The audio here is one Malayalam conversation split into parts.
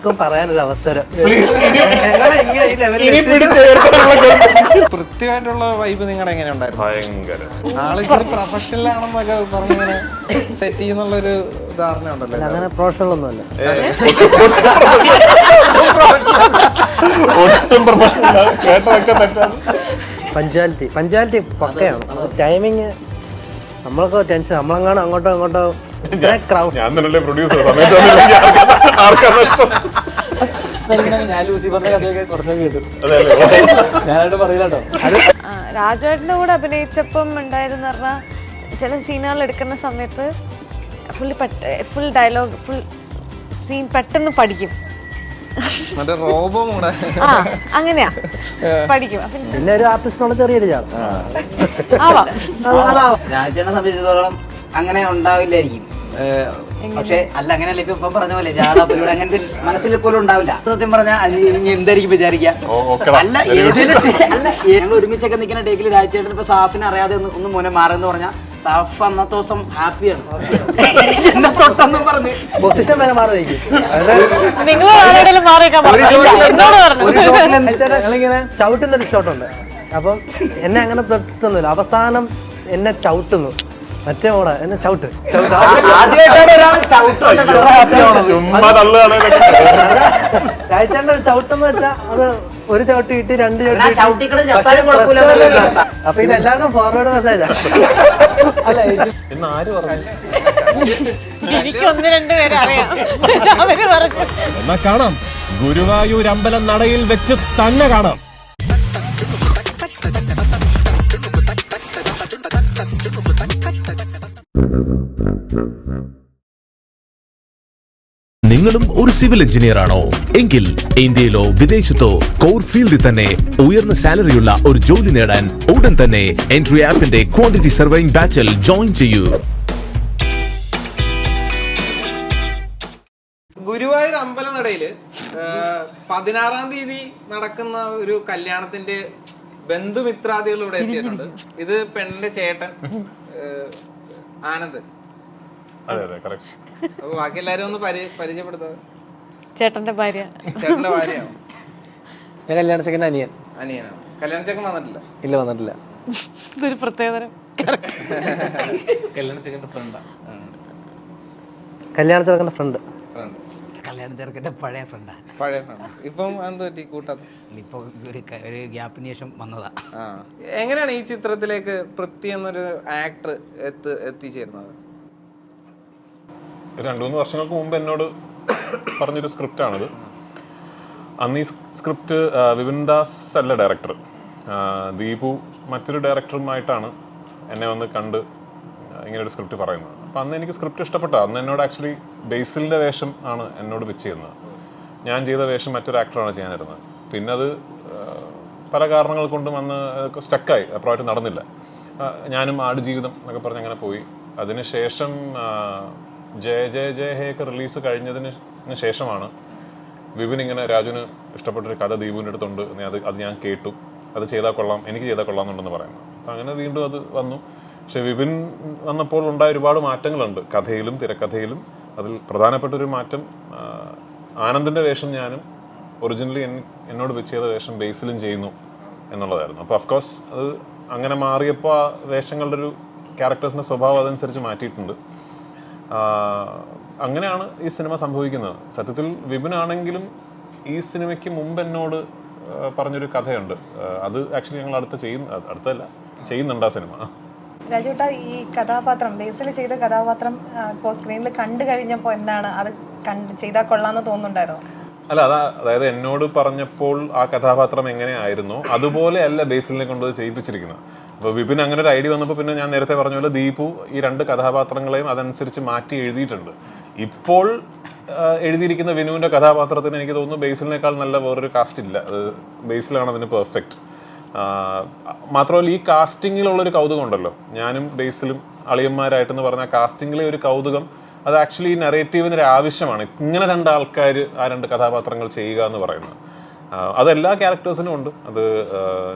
ഞങ്ങൾക്കും പറയാനൊരു അവസരം. കൃത്യമായിട്ടുള്ള വൈബ് നിങ്ങളുടെ എങ്ങനെ ഉണ്ടായിരുന്നു? ആള് പ്രൊഫഷണൽ ആണെന്നൊക്കെ പറഞ്ഞിങ്ങനെ സെറ്റ് ചെയ്യുന്നുള്ളൊരു ധാരണ ഉണ്ടല്ലോ. അങ്ങനെ പ്രൊഫഷണൽ ഒന്നുമല്ല. പഞ്ച്വാലിറ്റി പക്കയാണ്. ടൈമിങ് നമ്മളൊക്കെ ടെൻഷൻ, നമ്മളെങ്ങാനും അങ്ങോട്ടോ ഇങ്ങോട്ടോ രാജുവേട്ടന്റെ കൂടെ അഭിനയിച്ചപ്പം ഉണ്ടായിരുന്നു പറഞ്ഞാൽ ചില സീനുകൾ എടുക്കുന്ന സമയത്ത് ഫുൾ ഡയലോഗ് ഫുൾ സീൻ പെട്ടെന്ന് പഠിക്കും. അങ്ങനെയാ പഠിക്കും. പിന്നെ ഒരു ആർട്ടിസ്റ്റിനോട് ചെറിയൊരു ചാടും. രാജുവിനെ സംബന്ധിച്ചിടത്തോളം അങ്ങനെ ഉണ്ടാവില്ലായിരിക്കും. പക്ഷെ അല്ല, അങ്ങനെയല്ല ഇപ്പം പറഞ്ഞ പോലെ ജാടാപ്പലൂടെ അങ്ങനത്തെ മനസ്സിൽ പോലും ഉണ്ടാവില്ല. സത്യം പറഞ്ഞാൽ ഇനി എന്തായിരിക്കും വിചാരിക്കുക. അല്ല ഞങ്ങൾ ഒരുമിച്ചൊക്കെ നിൽക്കുന്ന ടേക്കിൽ രാജേട്ടൻ ഇപ്പൊ സാഫിനെ അറിയാതെ ഒന്ന് മോനെ മാറെന്ന് പറഞ്ഞാൽ സാഫ് അന്നത്തെ ദിവസം ഹാപ്പിയാണ്. എന്നെ തൊട്ടെന്നും പറഞ്ഞ് പൊസിഷൻ വരെ മാറിയിരിക്കും. ഞങ്ങളിങ്ങനെ ചവിട്ടുന്ന ഒരു ഷോട്ടുണ്ട്. അപ്പം എന്നെ അങ്ങനെ തൊട്ടൊന്നുമില്ല. അവസാനം എന്നെ ചവിട്ടുന്നു. മറ്റേ ഓടാ എന്നെ ചവിട്ട് രാജേട്ടൻ്റെ ചവിട്ടെന്ന് വെച്ചാൽ അത് ഒരു ചവിട്ടി ഇട്ട് രണ്ട് ചവിട്ടി. അപ്പൊ ഇതെല്ലാവർക്കും ഫോർവേഡ് മെസ്സേജാ. അല്ല എനിക്ക് ഒന്ന് രണ്ടുപേരെ അറിയാം. അവര് പറഞ്ഞു എന്നാ കാണാം, ഗുരുവായൂർ അമ്പലം നടയിൽ വെച്ച് തന്നെ കാണാം. നിങ്ങളും ഒരു സിവിൽ എഞ്ചിനീയർ ആണോ? എങ്കിൽ ഇന്ത്യയിലോ വിദേശത്തോ കോർ ഫീൽഡിൽ തന്നെ ഉയർന്ന സാലറിയുള്ള ഒരു ജോലി നേടാൻ ഉടൻ തന്നെ എൻട്രി ആപ്പിന്റെ ക്വാണ്ടിറ്റി സർവേയിങ് ബാച്ചിൽ ജോയിൻ ചെയ്യൂ. ഗുരുവായൂർ അമ്പലനടയില് 16-ാം തീയതി നടക്കുന്ന ഒരു കല്യാണത്തിന്റെ ബന്ധുമിത്രാദികൾ ഇവിടെ എത്തിയിട്ടുണ്ട്. ഇത് പെണ്ണിന്റെ ചേട്ടൻ ആനന്ദ്. അപ്പൊ ബാക്കി എല്ലാരും ഒന്ന് പരിചയപ്പെടുത്താം. ചേട്ടന്റെ ഭാര്യ. ചേട്ടന്റെ ഭാര്യയാണോ? ഞാൻ കല്യാണ ചെക്കൻ്റെ അനിയനാണ്. കല്യാണ ചെക്കൻ വന്നിട്ടില്ല? ഇല്ല, വന്നിട്ടില്ല. ഇതൊരു പ്രത്യേകത. കല്യാണ ചെക്കൻ്റെ ഫ്രണ്ട്. കല്യാണ ചെറുക്കൻ്റെ ഫ്രണ്ട്. കല്യാണ ചെറുക്കൻ്റെ പഴയ ഫ്രണ്ട്. ഇപ്പം എന്ത് പറ്റി കൂട്ടാത്ത? ഇപ്പൊ ഒരു ഗ്യാപ്പിന് ശേഷം വന്നതാ. എങ്ങനെയാണ് ഈ ചിത്രത്തിലേക്ക് പൃഥ്വി എന്നൊരു ആക്ടർ എത്തിച്ചേരുന്നത്? 2-3 വർഷങ്ങൾക്ക് മുമ്പ് എന്നോട് പറഞ്ഞൊരു സ്ക്രിപ്റ്റാണിത്. അന്ന് ഈ സ്ക്രിപ്റ്റ് വിപിൻ ദാസ് അല്ല ഡയറക്ടർ, ദീപു മറ്റൊരു ഡയറക്ടറുമായിട്ടാണ് എന്നെ വന്ന് കണ്ട് ഇങ്ങനൊരു സ്ക്രിപ്റ്റ് പറയുന്നത്. അപ്പം അന്ന് എനിക്ക് സ്ക്രിപ്റ്റ് ഇഷ്ടപ്പെട്ടു. അന്ന് എന്നോട് ആക്ച്വലി ബേസിലിൻ്റെ വേഷം ആണ് എന്നോട് വെച്ച് ചെയ്യുന്നത്. ഞാൻ ചെയ്ത വേഷം മറ്റൊരു ആക്ടറാണ് ചെയ്യാനിരുന്നത്. പിന്നെ അത് പല കാരണങ്ങൾ കൊണ്ടും അന്ന് സ്റ്റക്കായി, അപ്രോയിട്ട് നടന്നില്ല. ഞാനും ആടുജീവിതം എന്നൊക്കെ പറഞ്ഞ് അങ്ങനെ പോയി. അതിനുശേഷം ജയ ജയ ജയ ഹേ ഒക്കെ റിലീസ് കഴിഞ്ഞതിന് ശേഷമാണ് വിപിൻ ഇങ്ങനെ രാജുവിന് ഇഷ്ടപ്പെട്ടൊരു കഥ ദീപുവിൻ്റെ അടുത്തുണ്ട്, അത് ഞാൻ കേട്ടു, അത് ചെയ്താൽ കൊള്ളാം, എനിക്ക് ചെയ്താൽ കൊള്ളാമെന്നുണ്ടെന്ന് പറയുന്നത്. അപ്പം അങ്ങനെ വീണ്ടും അത് വന്നു. പക്ഷെ വിപിൻ വന്നപ്പോൾ ഉണ്ടായ ഒരുപാട് മാറ്റങ്ങളുണ്ട് കഥയിലും തിരക്കഥയിലും. അതിൽ പ്രധാനപ്പെട്ടൊരു മാറ്റം ആനന്ദിൻ്റെ വേഷം ഞാനും ഒറിജിനലി എന്നോട് വെച്ച് ചെയ്ത വേഷം ബേസിലും ചെയ്യുന്നു എന്നുള്ളതായിരുന്നു. അപ്പോൾ ഓഫ്കോഴ്സ് അത് അങ്ങനെ മാറിയപ്പോൾ ആ വേഷങ്ങളുടെ ഒരു ക്യാരക്ടേഴ്സിൻ്റെ സ്വഭാവം അതനുസരിച്ച് മാറ്റിയിട്ടുണ്ട്. അങ്ങനെയാണ് ഈ സിനിമ സംഭവിക്കുന്നത്. സത്യത്തിൽ വിപിനാണെങ്കിലും ഈ സിനിമയ്ക്ക് മുമ്പ് എന്നോട് പറഞ്ഞൊരു കഥയുണ്ട്. അത് ആക്ച്വലി ഞങ്ങൾ ചെയ്യുന്നുണ്ട് ആ സിനിമ. രാജുട്ട, ഈ കഥാപാത്രം ബേസിൽ ചെയ്ത കഥാപാത്രം ഇപ്പോൾ സ്ക്രീനിൽ കണ്ടു കഴിഞ്ഞപ്പോൾ എന്താണ് അത് ചെയ്താൽ കൊള്ളാമെന്ന് തോന്നുന്നുണ്ടായിരുന്നോ? അല്ല, അതായത് എന്നോട് പറഞ്ഞപ്പോൾ ആ കഥാപാത്രം എങ്ങനെയായിരുന്നോ അതുപോലെ അല്ല ബേസിലിനെ കൊണ്ട് ചെയ്യിപ്പിച്ചിരിക്കുന്നത്. അപ്പോൾ വിപിൻ അങ്ങനെ ഒരു ഐഡിയ വന്നപ്പോൾ പിന്നെ ഞാൻ നേരത്തെ പറഞ്ഞ പോലെ ദീപു ഈ 2 കഥാപാത്രങ്ങളെയും അതനുസരിച്ച് മാറ്റി എഴുതിയിട്ടുണ്ട്. ഇപ്പോൾ എഴുതിയിരിക്കുന്ന വിനുവിൻ്റെ കഥാപാത്രത്തിന് എനിക്ക് തോന്നുന്നു ബേസിലിനേക്കാൾ നല്ല വേറൊരു കാസ്റ്റ് ഇല്ല. അത് ബേസിലാണ് അതിന് പെർഫെക്റ്റ്. മാത്രമല്ല ഈ കാസ്റ്റിങ്ങിലുള്ളൊരു കൗതുകം ഉണ്ടല്ലോ, ഞാനും ബേസിലും അളിയന്മാരായിട്ടെന്ന് പറഞ്ഞാൽ കാസ്റ്റിങ്ങിലെ ഒരു കൗതുകം അത് ആക്ച്വലി ഈ നറേറ്റീവിന് ഒരു ആവശ്യമാണ്. ഇങ്ങനെ 2 ആൾക്കാർ ആ 2 കഥാപാത്രങ്ങൾ ചെയ്യുക എന്ന് പറയുന്നത് അതെല്ലാ ക്യാരക്ടേഴ്സിനും ഉണ്ട്. അത്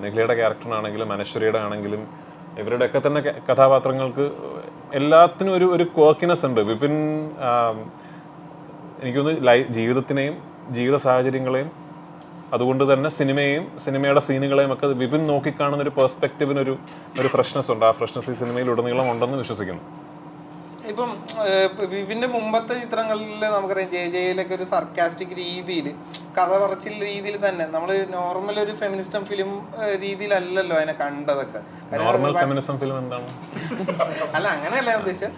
നിഖിലയുടെ ക്യാരക്ടറിനാണെങ്കിലും അനശ്വരിയുടെ ആണെങ്കിലും ഇവരുടെയൊക്കെ തന്നെ കഥാപാത്രങ്ങൾക്ക് എല്ലാത്തിനും ഒരു ക്വർക്കിനെസ് ഉണ്ട്. വിപിൻ എനിക്കൊന്ന് ജീവിതത്തിനെയും ജീവിത സാഹചര്യങ്ങളെയും അതുകൊണ്ട് തന്നെ സിനിമയെയും സിനിമയുടെ സീനുകളെയും ഒക്കെ വിപിൻ നോക്കിക്കാണുന്ന ഒരു പെർസ്പെക്റ്റീവിനൊരു ഫ്രഷ്നെസ് ഉണ്ട്. ആ ഫ്രഷ്നെസ് ഈ സിനിമയിൽ ഉടനീളം ഉണ്ടെന്ന് വിശ്വസിക്കുന്നു. ഇപ്പം വിപിന്റെ മുമ്പത്തെ ചിത്രങ്ങളിൽ നമുക്കറിയാം ജയിലൊക്കെ ഒരു സർക്കാസ്റ്റിക് രീതിയിൽ കഥ പറച്ചിൽ രീതിയിൽ തന്നെ നമ്മൾ നോർമൽ ഒരു ഫെമിനിസ്റ്റം ഫിലിം രീതിയിലല്ലല്ലോ അതിനെ കണ്ടതൊക്കെ. നോർമൽ ഫെമിനിസം ഫിലിം എന്താണ്? അല്ല അങ്ങനെയല്ല ഉദ്ദേശം,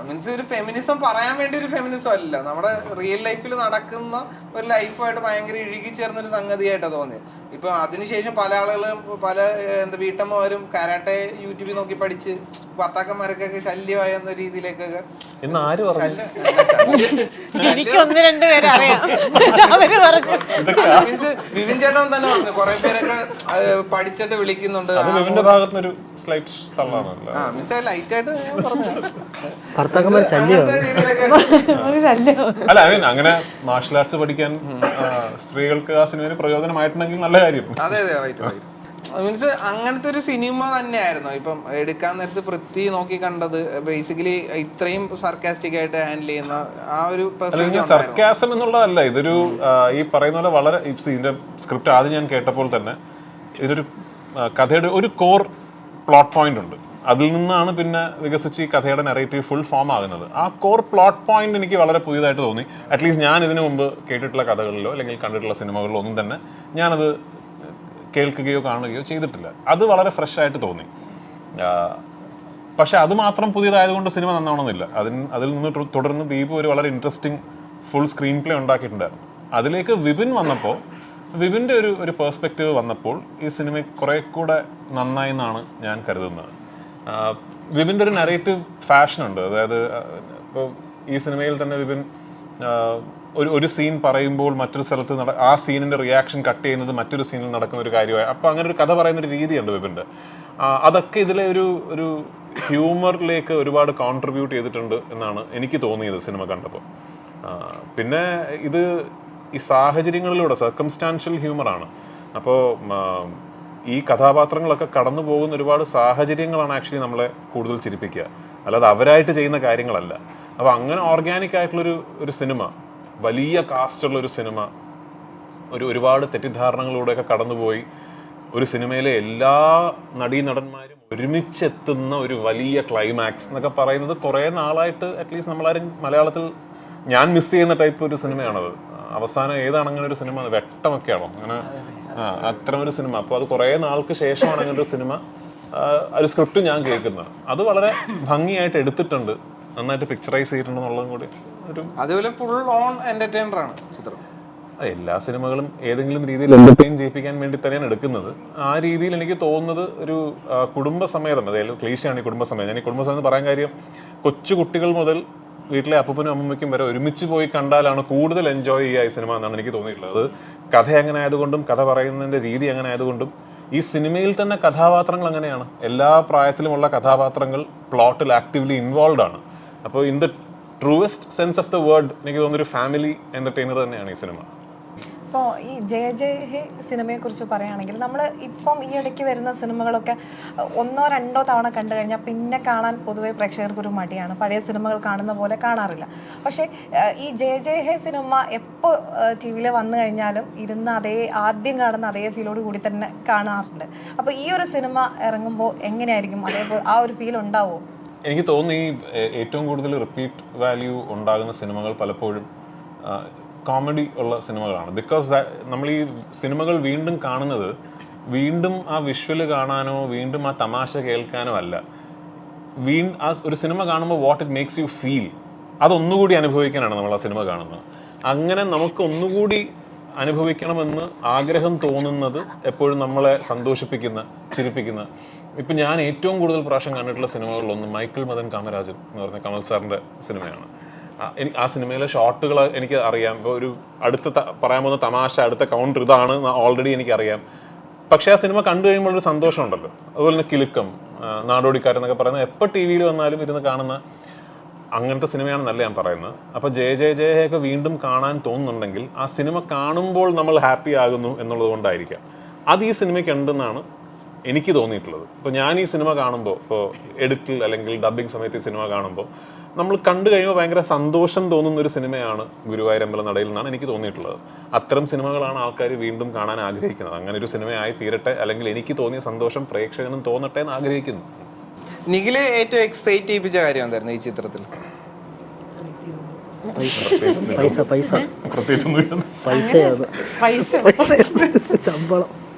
മീൻസ് ഒരു ഫെമിനിസം പറയാൻ വേണ്ടി ഒരു ഫെമിനിസം അല്ല, നമ്മുടെ റിയൽ ലൈഫിൽ നടക്കുന്ന ഒരു ലൈഫായിട്ട് ഭയങ്കര ഇഴുകി ചേർന്നൊരു സംഗതിയായിട്ടാണ് തോന്നിയത്. ഇപ്പൊ അതിനുശേഷം പല ആളുകളും പല വീട്ടമ്മമാരും കരാട്ടെ യൂട്യൂബിൽ നോക്കി പഠിച്ച് ഭർത്താക്കന്മാർക്കൊക്കെ ശല്യമായ എന്ന രീതിയിലേക്കൊക്കെ. ഇന്ന് ആര് പറഞ്ഞു? എനിക്ക് 1-2 പേരെ അറിയാം. അവര് പറഞ്ഞു. വിപിൻ ചേട്ടൻ തന്നെ പറഞ്ഞു കുറെ പേരൊക്കെ പഠിച്ചിട്ട് വിളിക്കുന്നുണ്ട്. വിപിന്റെ ഭാഗത്തുനിന്നൊരു സ്ലൈറ്റ് തള്ളാണല്ലോ. ലൈറ്റായിട്ട് ഭർത്താക്കന്മാർ ശല്യമാണ്. അല്ല ഐ മീൻ അങ്ങനെ മാർഷൽ ആർട്സ് പഠിക്കാൻ സ്ത്രീകൾക്ക് ആ സിനിമയിൽ പ്രയോജനമായിട്ടുണ്ടെങ്കിൽ നല്ല കാര്യം. അതെ അതെ റൈറ്റ്. മീൻസ് അങ്ങനത്തെ ഒരു സിനിമ തന്നെയായിരുന്നു ഇപ്പം എടുക്കാൻ നേരത്ത് പൃഥ്വി നോക്കി കണ്ടത്. ബേസിക്കലി ഇത്രയും സർക്കാസ്റ്റിക് ആയിട്ട് ഹാൻഡിൽ ചെയ്യുന്ന ആ ഒരു സർക്കാസം എന്നുള്ളതല്ല, ഇതൊരു ഈ പറയുന്ന പോലെ വളരെ ഇതിന്റെ സ്ക്രിപ്റ്റ് ആദ്യം ഞാൻ കേട്ടപ്പോൾ തന്നെ ഇതൊരു കഥയുടെ ഒരു കോർ പ്ലോട്ട് പോയിന്റ് ഉണ്ട്. അതിൽ നിന്നാണ് പിന്നെ വികസിച്ച് ഈ കഥയുടെ നെറേറ്റീവ് ഫുൾ ഫോം ആകുന്നത്. ആ കോർ പ്ലോട്ട് പോയിന്റ് എനിക്ക് വളരെ പുതിയതായിട്ട് തോന്നി. അറ്റ്ലീസ്റ്റ് ഞാൻ ഇതിനു മുമ്പ് കേട്ടിട്ടുള്ള കഥകളിലോ അല്ലെങ്കിൽ കണ്ടിട്ടുള്ള സിനിമകളിലോ ഒന്നും തന്നെ ഞാനത് കേൾക്കുകയോ കാണുകയോ ചെയ്തിട്ടില്ല. അത് വളരെ ഫ്രഷ് ആയിട്ട് തോന്നി. പക്ഷെ അത് മാത്രം പുതിയതായതുകൊണ്ട് സിനിമ നന്നാവണമെന്നില്ല. അതിൽ നിന്ന് തുടർന്ന് ദീപു ഒരു വളരെ ഇൻട്രസ്റ്റിംഗ് ഫുൾ സ്ക്രീൻ പ്ലേ ഉണ്ടാക്കിയിട്ടുണ്ടായിരുന്നു. അതിലേക്ക് വിപിൻ വന്നപ്പോൾ, വിപിൻ്റെ ഒരു പേഴ്സ്പെക്റ്റീവ് വന്നപ്പോൾ ഈ സിനിമ കുറെ കൂടെ നന്നായി എന്നാണ് ഞാൻ കരുതുന്നത്. വിപിൻ്റെ ഒരു നറേറ്റീവ് ഫാഷനുണ്ട്. അതായത് ഇപ്പോൾ ഈ സിനിമയിൽ തന്നെ വിപിൻ ഒരു സീൻ പറയുമ്പോൾ മറ്റൊരു സ്ഥലത്ത് ആ സീനിൻ്റെ റിയാക്ഷൻ കട്ട് ചെയ്യുന്നത് മറ്റൊരു സീനിൽ നടക്കുന്ന ഒരു കാര്യമായി. അപ്പോൾ അങ്ങനെ ഒരു കഥ പറയുന്നൊരു രീതിയുണ്ട് വിപിൻ്റെ. അതൊക്കെ ഇതിലെ ഒരു ഹ്യൂമറിലേക്ക് ഒരുപാട് കോൺട്രിബ്യൂട്ട് ചെയ്തിട്ടുണ്ട് എന്നാണ് എനിക്ക് തോന്നിയത് സിനിമ കണ്ടപ്പോൾ. പിന്നെ ഇത് ഈ സാഹചര്യങ്ങളിലൂടെ സർക്കംസ്റ്റാൻഷ്യൽ ഹ്യൂമറാണ്. അപ്പോൾ ഈ കഥാപാത്രങ്ങളൊക്കെ കടന്നു പോകുന്ന ഒരുപാട് സാഹചര്യങ്ങളാണ് ആക്ച്വലി നമ്മളെ കൂടുതൽ ചിരിപ്പിക്കുക, അല്ലാതെ അവരായിട്ട് ചെയ്യുന്ന കാര്യങ്ങളല്ല. അപ്പോൾ അങ്ങനെ ഓർഗാനിക് ആയിട്ടുള്ളൊരു സിനിമ, വലിയ കാസ്റ്റുള്ളൊരു സിനിമ, ഒരുപാട് തെറ്റിദ്ധാരണകളിലൂടെയൊക്കെ കടന്നുപോയി ഒരു സിനിമയിലെ എല്ലാ നടീനടന്മാരും ഒരുമിച്ചെത്തുന്ന ഒരു വലിയ ക്ലൈമാക്സ് എന്നൊക്കെ പറയുന്നത് കുറേ നാളായിട്ട് അറ്റ്ലീസ്റ്റ് നമ്മളാരും മലയാളത്തിൽ ഞാൻ മിസ് ചെയ്യുന്ന ടൈപ്പ് ഒരു സിനിമയാണത്. അവസാനം ഏതാണ് അങ്ങനെ ഒരു സിനിമ? വെട്ടമൊക്കെയാണോ അങ്ങനെ അത്തരം ഒരു സിനിമ? അപ്പോൾ അത് കുറേ നാൾക്ക് ശേഷമാണ് അങ്ങനെ ഒരു സിനിമ, ഒരു സ്ക്രിപ്റ്റ് ഞാൻ കേൾക്കുന്നത്. അത് വളരെ ഭംഗിയായിട്ട് എടുത്തിട്ടുണ്ട്, നന്നായിട്ട് പിക്ചറൈസ് ചെയ്തിട്ടുണ്ടെന്നുള്ളതും കൂടി ഒരു. അതുപോലെ ഫുൾ ഓൺ എന്റർടൈനർ ആണ് ചിത്രം. എല്ലാ സിനിമകളും ഏതെങ്കിലും രീതിയിൽ എന്റർടൈൻ ചെയ്യിപ്പിക്കാൻ വേണ്ടി തന്നെയാണ് എടുക്കുന്നത്. ആ രീതിയിൽ എനിക്ക് തോന്നുന്നത് ഒരു കുടുംബസമേതം, അതായത് ക്ലീശയാണ് ഈ കുടുംബസമേതം. ഞാൻ ഈ കുടുംബസമേതം പറയാൻ കാര്യം, കൊച്ചു കുട്ടികൾ മുതൽ വീട്ടിലെ അപ്പനും അമ്മയ്ക്കും വരെ ഒരുമിച്ച് പോയി കണ്ടാലാണ് കൂടുതൽ എൻജോയ് ചെയ്യുക ഈ സിനിമ എന്നാണ് എനിക്ക് തോന്നിയിട്ടുള്ളത്. അത് കഥ അങ്ങനെ ആയതുകൊണ്ടും കഥ പറയുന്നതിൻ്റെ രീതി അങ്ങനെ ആയതുകൊണ്ടും ഈ സിനിമയിൽ തന്നെ കഥാപാത്രങ്ങൾ അങ്ങനെയാണ്. എല്ലാ പ്രായത്തിലുമുള്ള കഥാപാത്രങ്ങൾ പ്ലോട്ടിൽ ആക്റ്റീവ്ലി ഇൻവോൾവ് ആണ്. അപ്പോൾ in the truest sense of the word എനിക്ക് തോന്നുന്നൊരു ഫാമിലി എന്റർടൈനർ തന്നെയാണ് ഈ സിനിമ. ഇപ്പോൾ ഈ ജയ ജയ ഹേ സിനിമയെക്കുറിച്ച് പറയുകയാണെങ്കിൽ നമ്മൾ ഇപ്പം ഈ ഇടയ്ക്ക് വരുന്ന സിനിമകളൊക്കെ 1-2 തവണ കണ്ടു കഴിഞ്ഞാൽ പിന്നെ കാണാൻ പൊതുവേ പ്രേക്ഷകർക്കൊരു മടിയാണ്. പഴയ സിനിമകൾ കാണുന്ന പോലെ കാണാറില്ല. പക്ഷേ ഈ ജയ ജയ ഹേ സിനിമ എപ്പോൾ ടി വിയിൽ വന്നു കഴിഞ്ഞാലും ഇരുന്ന് ആദ്യം കാണുന്ന അതേ ഫീലോട് കൂടി തന്നെ കാണാറുണ്ട്. അപ്പോൾ ഈ ഒരു സിനിമ ഇറങ്ങുമ്പോൾ എങ്ങനെയായിരിക്കും? അതേപോലെ ആ ഒരു ഫീൽ ഉണ്ടാവുമോ? എനിക്ക് തോന്നുന്നു ഈ ഏറ്റവും കൂടുതൽ റിപ്പീറ്റ് വാല്യൂ ഉണ്ടാകുന്ന സിനിമകൾ പലപ്പോഴും കോമഡി ഉള്ള സിനിമകളാണ്. ബിക്കോസ് നമ്മൾ ഈ സിനിമകൾ വീണ്ടും കാണുന്നത് വീണ്ടും ആ വിഷ്വല് കാണാനോ വീണ്ടും ആ തമാശ കേൾക്കാനോ അല്ല. ആ ഒരു സിനിമ കാണുമ്പോൾ what it makes you feel, അതൊന്നുകൂടി അനുഭവിക്കാനാണ് നമ്മൾ ആ സിനിമ കാണുന്നത്. അങ്ങനെ നമുക്ക് ഒന്നുകൂടി അനുഭവിക്കണമെന്ന് ആഗ്രഹം തോന്നുന്നത് എപ്പോഴും നമ്മളെ സന്തോഷിപ്പിക്കുന്ന, ചിരിപ്പിക്കുന്ന. ഇപ്പം ഞാൻ ഏറ്റവും കൂടുതൽ പ്രാവശ്യം കണ്ടിട്ടുള്ള സിനിമകളിലൊന്ന് മൈക്കിൾ മദൻ കാമരാജൻ എന്ന് പറഞ്ഞ കമൽ സാറിൻ്റെ സിനിമയാണ്. എനിക്ക് ആ സിനിമയിലെ ഷോട്ടുകൾ എനിക്ക് അറിയാം. ഇപ്പോൾ ഒരു പറയാൻ പോകുന്ന തമാശ, അടുത്ത കൗണ്ടർ ഇതാണ് ഓൾറെഡി എനിക്കറിയാം. പക്ഷേ ആ സിനിമ കണ്ടു കഴിയുമ്പോൾ ഒരു സന്തോഷമുണ്ടല്ലോ. അതുപോലെ തന്നെ കിലുക്കം, നാടോടിക്കാരെന്നൊക്കെ പറയുന്നത് എപ്പോൾ ടി വിയിൽ വന്നാലും ഇരുന്ന് കാണുന്ന അങ്ങനത്തെ സിനിമയാണെന്നല്ല ഞാൻ പറയുന്നത്. അപ്പോൾ ജയ ജയ ജയ ഒക്കെ വീണ്ടും കാണാൻ തോന്നുന്നുണ്ടെങ്കിൽ ആ സിനിമ കാണുമ്പോൾ നമ്മൾ ഹാപ്പി ആകുന്നു എന്നുള്ളത് കൊണ്ടായിരിക്കാം. അത് ഈ സിനിമയ്ക്ക് ഉണ്ടെന്നാണ് എനിക്ക് തോന്നിയിട്ടുള്ളത്. ഇപ്പോൾ ഞാൻ ഈ സിനിമ കാണുമ്പോൾ, ഇപ്പോൾ എഡിറ്റിൽ അല്ലെങ്കിൽ ഡബ്ബിങ് സമയത്ത് ഈ സിനിമ കാണുമ്പോൾ നമ്മൾ കണ്ടു കഴിയുമ്പോൾ ഭയങ്കര സന്തോഷം തോന്നുന്ന ഒരു സിനിമയാണ് ഗുരുവായൂരമ്പലം നടയിൽ നിന്നാണ് എനിക്ക് തോന്നിയിട്ടുള്ളത്. അത്തരം സിനിമകളാണ് ആൾക്കാർ വീണ്ടും കാണാൻ ആഗ്രഹിക്കുന്നത്. അങ്ങനെ ഒരു സിനിമയായി തീരട്ടെ, അല്ലെങ്കിൽ എനിക്ക് തോന്നിയ സന്തോഷം പ്രേക്ഷകനും തോന്നട്ടെ എന്ന് ആഗ്രഹിക്കുന്നു. നിഖിലെ ഏറ്റവും എക്സൈറ്റ് ചെയ്യിപ്പിച്ച കാര്യം എന്തായിരുന്നു ഈ ചിത്രത്തിൽ? ശമ്പളം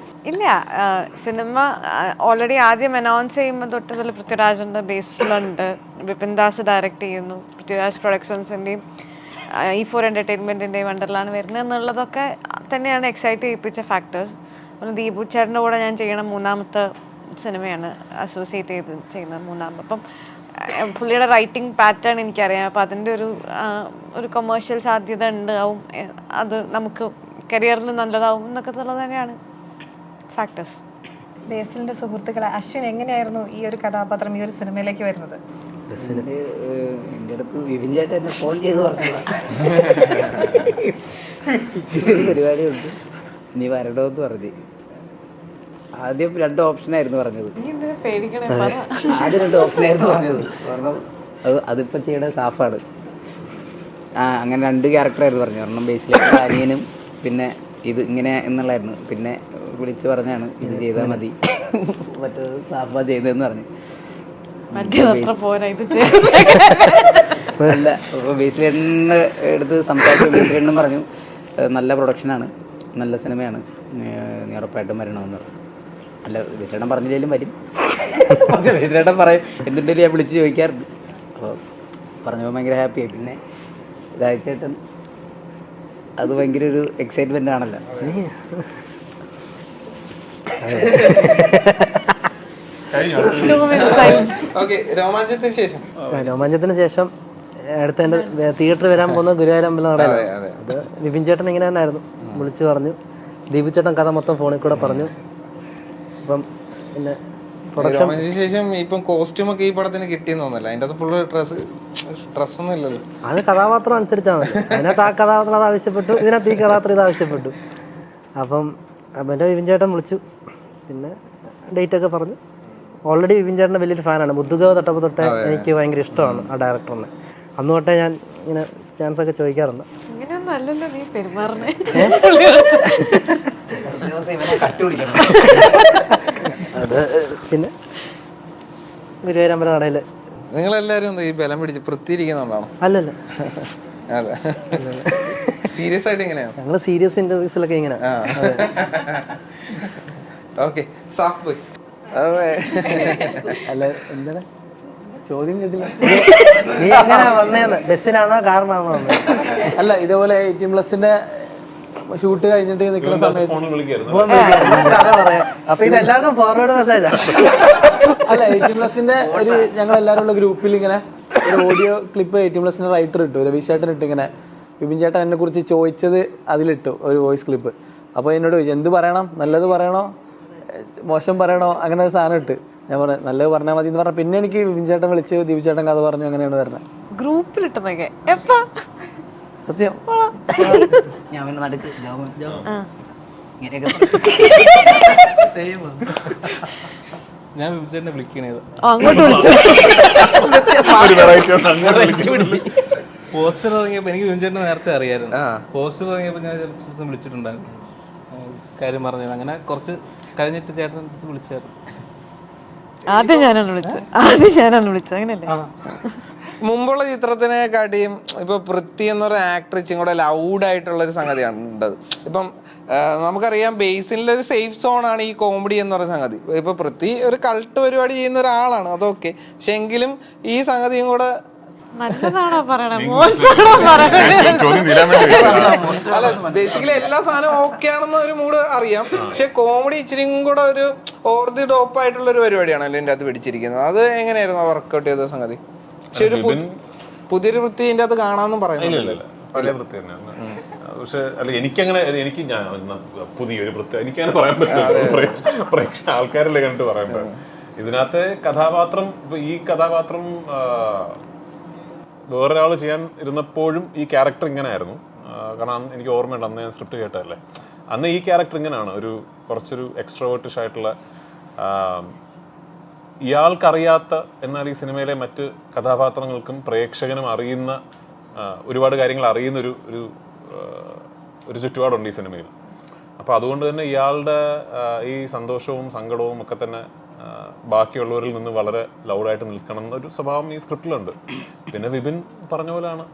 ഇല്ല, സിനിമ ഓൾറെഡി ആദ്യം അനൗൺസ് ചെയ്യുമ്പോൾ തൊട്ട് ഇതിൽ പൃഥ്വിരാജിൻ്റെ ബേസിലുണ്ട്. വിപിൻ ദാസ് ഡയറക്റ്റ് ചെയ്യുന്നു. പൃഥ്വിരാജ് പ്രൊഡക്ഷൻസിൻ്റെയും E4 എൻ്റർടൈൻമെൻറ്റിൻ്റെയും അണ്ടറിലാണ് വരുന്നത് എന്നുള്ളതൊക്കെ തന്നെയാണ് എക്സൈറ്റ് ചെയ്യിപ്പിച്ച ഫാക്ടേഴ്സ്. പിന്നെ ദീപു ചേട്ടൻ്റെ കൂടെ ഞാൻ ചെയ്യണ 3ാമത്തെ സിനിമയാണ്, അസോസിയേറ്റ് ചെയ്ത് ചെയ്യുന്നത് 3ാമത്. അപ്പം പുള്ളിയുടെ റൈറ്റിംഗ് പാറ്റേൺ എനിക്കറിയാം. അപ്പോൾ അതിൻ്റെ ഒരു കൊമേഴ്ഷ്യൽ സാധ്യത ഉണ്ടാവും, അത് നമുക്ക് കരിയറിൽ നല്ലതാവും എന്നൊക്കെ ഉള്ളത് തന്നെയാണ് ഫാക്ടേഴ്സ്. ബേസിലിന്റെ സുഹൃത്തുക്കളെ, അശ്വിൻ എങ്ങനെയായിരുന്നു ഈ ഒരു കഥാപാത്രം ഈ ഒരു സിനിമയിലേക്ക് വരുന്നത്? എൻ്റെ അടുത്ത് വിപിൻ ചേട്ടൻ എന്നെ ഫോൺ ചെയ്ത് പറഞ്ഞതാ, പരിപാടിയുണ്ട് നീ വരണമെന്ന് പറഞ്ഞ്. ആദ്യം 2 ഓപ്ഷനായിരുന്നു പറഞ്ഞത്. ആദ്യം 2 ഓപ്ഷനായിരുന്നു പറഞ്ഞത്. കാരണം അതിപ്പോൾ ചെയ്യണത് സാഫാണ്. അങ്ങനെ 2 ക്യാരക്ടറായിരുന്നു പറഞ്ഞു. ഒരെണ്ണം ബേസിലേക്ക് അനിയനും പിന്നെ ഇത് ഇങ്ങനെ എന്നുള്ളായിരുന്നു. പിന്നെ വിളിച്ച് പറഞ്ഞാണ് ഇത് ചെയ്താൽ മതി, മറ്റേത് സാഫ ചെയ്തതെന്ന് പറഞ്ഞു. അല്ല, അപ്പോൾ ബേസിലെണ്ണ എടുത്ത് സംസാരിച്ചു. ബേസിലെണ്ണും പറഞ്ഞു നല്ല പ്രൊഡക്ഷനാണ്, നല്ല സിനിമയാണ്, നീ ഉറപ്പായിട്ടും വരണമെന്ന് പറഞ്ഞു. അല്ല, ബേസിലേട്ടൻ പറഞ്ഞില്ലെങ്കിലും വരും. ബേസിലേട്ടൻ പറയും എന്തുണ്ടെങ്കിലും ഞാൻ വിളിച്ച് ചോദിക്കാറുണ്ട്. അപ്പോൾ പറഞ്ഞപ്പോൾ ഭയങ്കര ഹാപ്പിയായി. പിന്നെ രാജേട്ടൻ അത് ഭയങ്കര ഒരു എക്സൈറ്റ്മെന്റ് ആണല്ലോ. രോമാഞ്ചത്തിന് ശേഷം അടുത്ത എൻ്റെ തിയേറ്ററിൽ വരാൻ പോകുന്ന ഗുരുവായൂരമ്പലം നടയിലാണ്. അത് വിപിൻ ചേട്ടൻ ഇങ്ങനെ തന്നെ ആയിരുന്നു, വിളിച്ചു പറഞ്ഞു. ദീപു ചേട്ടൻ കഥ മൊത്തം ഫോണിൽ കൂടെ പറഞ്ഞു. അപ്പം പിന്നെ ശേഷം ഇപ്പം കോസ്റ്റ്യൂം ഒക്കെ ഈ പടത്തിന് കിട്ടിയെന്ന് തോന്നല്ല. അതിന്റെ ഫുള്ള് ഡ്രസ് ഒന്നും ഇല്ലല്ലോ. അത് കഥാപാത്രം അനുസരിച്ചാണ്. അതിനകത്ത് ആ കഥാപാത്രം അത് ആവശ്യപ്പെട്ടു, ഇതിനകത്ത് ഈ കഥാപാത്രം ഇത് ആവശ്യപ്പെട്ടു. അപ്പം എൻ്റെ വിപിൻ ചേട്ടൻ വിളിച്ചു, പിന്നെ ഡേറ്റ് ഒക്കെ പറഞ്ഞു. ഓൾറെഡി വിപിൻ ചേട്ടൻ്റെ വലിയൊരു ഫാനാണ്. മുദ്ദുഗവ് തൊട്ടപ്പോൾ തൊട്ടേ എനിക്ക് ഭയങ്കര ഇഷ്ടമാണ് ആ ഡയറക്ടറിനെ. അന്ന് തൊട്ടേ ഞാൻ ഇങ്ങനെ ചാൻസ് ഒക്കെ ചോദിക്കാറുണ്ട്. അത് പിന്നെ ഗുരുവായൂരമ്പലം നടയില് നിങ്ങളെല്ലാരും ഈ ബലം പിടിച്ച് പൃഥ്വിയിരിക്കുന്നുണ്ടാണോ? അല്ലല്ല, അതെ. സീരിയസ് ആയിട്ട് ഇങ്ങനെയാണ് ഞങ്ങള് സീരിയസ് ഇന്റർവ്യൂസിലൊക്കെ ഇങ്ങനെ. ഓക്കെ, സാഫ് പോയി. അല്ല, എന്താണ് ചോദ്യം കേട്ടില്ല. നീ എങ്ങനെ വന്നേന്ന്? ബസ്സിനാണോ കാറിനാണോ വന്നത്? അല്ല, ഇതേപോലെ 18+ ഷൂട്ട് കഴിഞ്ഞിട്ട് നിൽക്കുന്ന സമയത്ത് അപ്പൊ ഇത് എല്ലാവർക്കും ഫോർവേഡ് മെസ്സേജാ. അല്ല, 18+ ഒരു ഞങ്ങളെല്ലാരും ഉള്ള ഗ്രൂപ്പിൽ ഇങ്ങനെ ഒരു ഓഡിയോ ക്ലിപ്പ് 18+ റൈറ്റർ ഇട്ടു, രവീഷ് ചേട്ടൻ ഇട്ടു. ഇങ്ങനെ വിപിൻ ചേട്ടൻ എന്നെ കുറിച്ച് ചോദിച്ചത് അതിലിട്ടു, ഒരു വോയിസ് ക്ലിപ്പ്. അപ്പോൾ എന്നോട് ചോദിച്ചു എന്ത് പറയണം, നല്ലത് പറയണോ മോശം പറയണോ, അങ്ങനെ ഒരു സാധനം ഇട്ട്. ഞാൻ പറഞ്ഞു നല്ലത് പറഞ്ഞാൽ മതി എന്ന് പറഞ്ഞു. പിന്നെ എനിക്ക് വിപിൻ ചേട്ടൻ വിളിച്ച് ദീപു ചേട്ടൻ കഥ പറഞ്ഞു. അങ്ങനെയാണ് വരുന്നത്. ഗ്രൂപ്പിലിട്ടതൊക്കെ സത്യം. ഞാൻ പിന്നെ നടുക്ക് ഞാൻ വിപിൻ ചേട്ടനെ വിളിക്കണത് അങ്ങോട്ട് വിളിച്ചു. പോസ്റ്റർ ഇറങ്ങിയപ്പോൾ എനിക്ക് വിപിൻ ചേട്ടനെ നേരത്തെ അറിയായിരുന്നു. പോസ്റ്റർ ഇറങ്ങിയപ്പോൾ ഞാൻ ദിവസം വിളിച്ചിട്ടുണ്ടായിരുന്നു, കാര്യം പറഞ്ഞത്. അങ്ങനെ കുറച്ച് കഴിഞ്ഞിട്ട് ചേട്ടൻ വിളിച്ചായിരുന്നു. ആദ്യം ഞാനാണ് വിളിച്ചത്. അങ്ങനല്ലേ? മുമ്പുള്ള ചിത്രത്തിനെക്കാട്ടിയും ഇപ്പൊ പൃഥ്വി എന്നൊരു ആക്ടർ ഇച്ചിരി കൂടെ ലൗഡായിട്ടുള്ള ഒരു സംഗതിയാണ് ഉണ്ടത്. ഇപ്പം നമുക്കറിയാം ബേസിലൊരു സേഫ് സോണാണ് ഈ കോമഡി എന്ന് പറയുന്ന സംഗതി. ഇപ്പൊ പൃഥ്വി ഒരു കൾട്ട് പരിപാടി ചെയ്യുന്ന ഒരാളാണ്, അതൊക്കെ. പക്ഷെ എങ്കിലും ഈ സംഗതിയും കൂടെ അല്ല, ബേസിക്കലി എല്ലാ സാധനവും ഓക്കെ ആണെന്ന് ഒരു മൂഡ് അറിയാം. പക്ഷെ കോമഡി ഇച്ചിരി കൂടെ ഒരു ഓവർ ദി ടോപ്പ് ആയിട്ടുള്ള ഒരു പരിപാടിയാണല്ലോ ഇതിന്റെ അകത്ത് പിടിച്ചിരിക്കുന്നത്. അത് എങ്ങനെയായിരുന്നു വർക്ക്ഔട്ട് ചെയ്ത സംഗതി? പക്ഷെ ഒരു പുതിയൊരു വൃത്തി ഇതിന്റെ അകത്ത് കാണാമെന്നും പറയുന്നില്ല. പക്ഷെ അല്ല, എനിക്കങ്ങനെ പുതിയൊരു പ്രത്യേക എനിക്കങ്ങനെ പറയാൻ പറ്റില്ല. ആൾക്കാരല്ലേ കണ്ടിട്ട് പറയാൻ പറ്റും. ഇതിനകത്തെ കഥാപാത്രം, ഈ കഥാപാത്രം വേറൊരാൾ ചെയ്യാൻ ഇരുന്നപ്പോഴും ഈ ക്യാരക്ടർ ഇങ്ങനെ ആയിരുന്നു. കാരണം എനിക്ക് ഓർമ്മയുണ്ട്, അന്ന് ഞാൻ സ്ക്രിപ്റ്റ് കേട്ടതല്ലേ, അന്ന് ഈ ക്യാരക്ടർ ഇങ്ങനെയാണ്, ഒരു കുറച്ചൊരു എക്സ്ട്രോവേർട്ടിഷ് ആയിട്ടുള്ള ഇയാൾക്കറിയാത്ത എന്നാൽ ഈ സിനിമയിലെ മറ്റ് കഥാപാത്രങ്ങൾക്കും പ്രേക്ഷകനും അറിയുന്ന ഒരുപാട് കാര്യങ്ങൾ അറിയുന്ന ഒരു ചുറ്റുപാടുണ്ട് ഈ സിനിമയിൽ. അപ്പോൾ അതുകൊണ്ട് തന്നെ ഇയാളുടെ ഈ സന്തോഷവും സങ്കടവും ഒക്കെ തന്നെ ബാക്കിയുള്ളവരിൽ നിന്ന് വളരെ ലൗഡായിട്ട് നിൽക്കണം എന്നൊരു സ്വഭാവം ഈ സ്ക്രിപ്റ്റിലുണ്ട്. പിന്നെ വിപിൻ പറഞ്ഞ പോലെയാണ്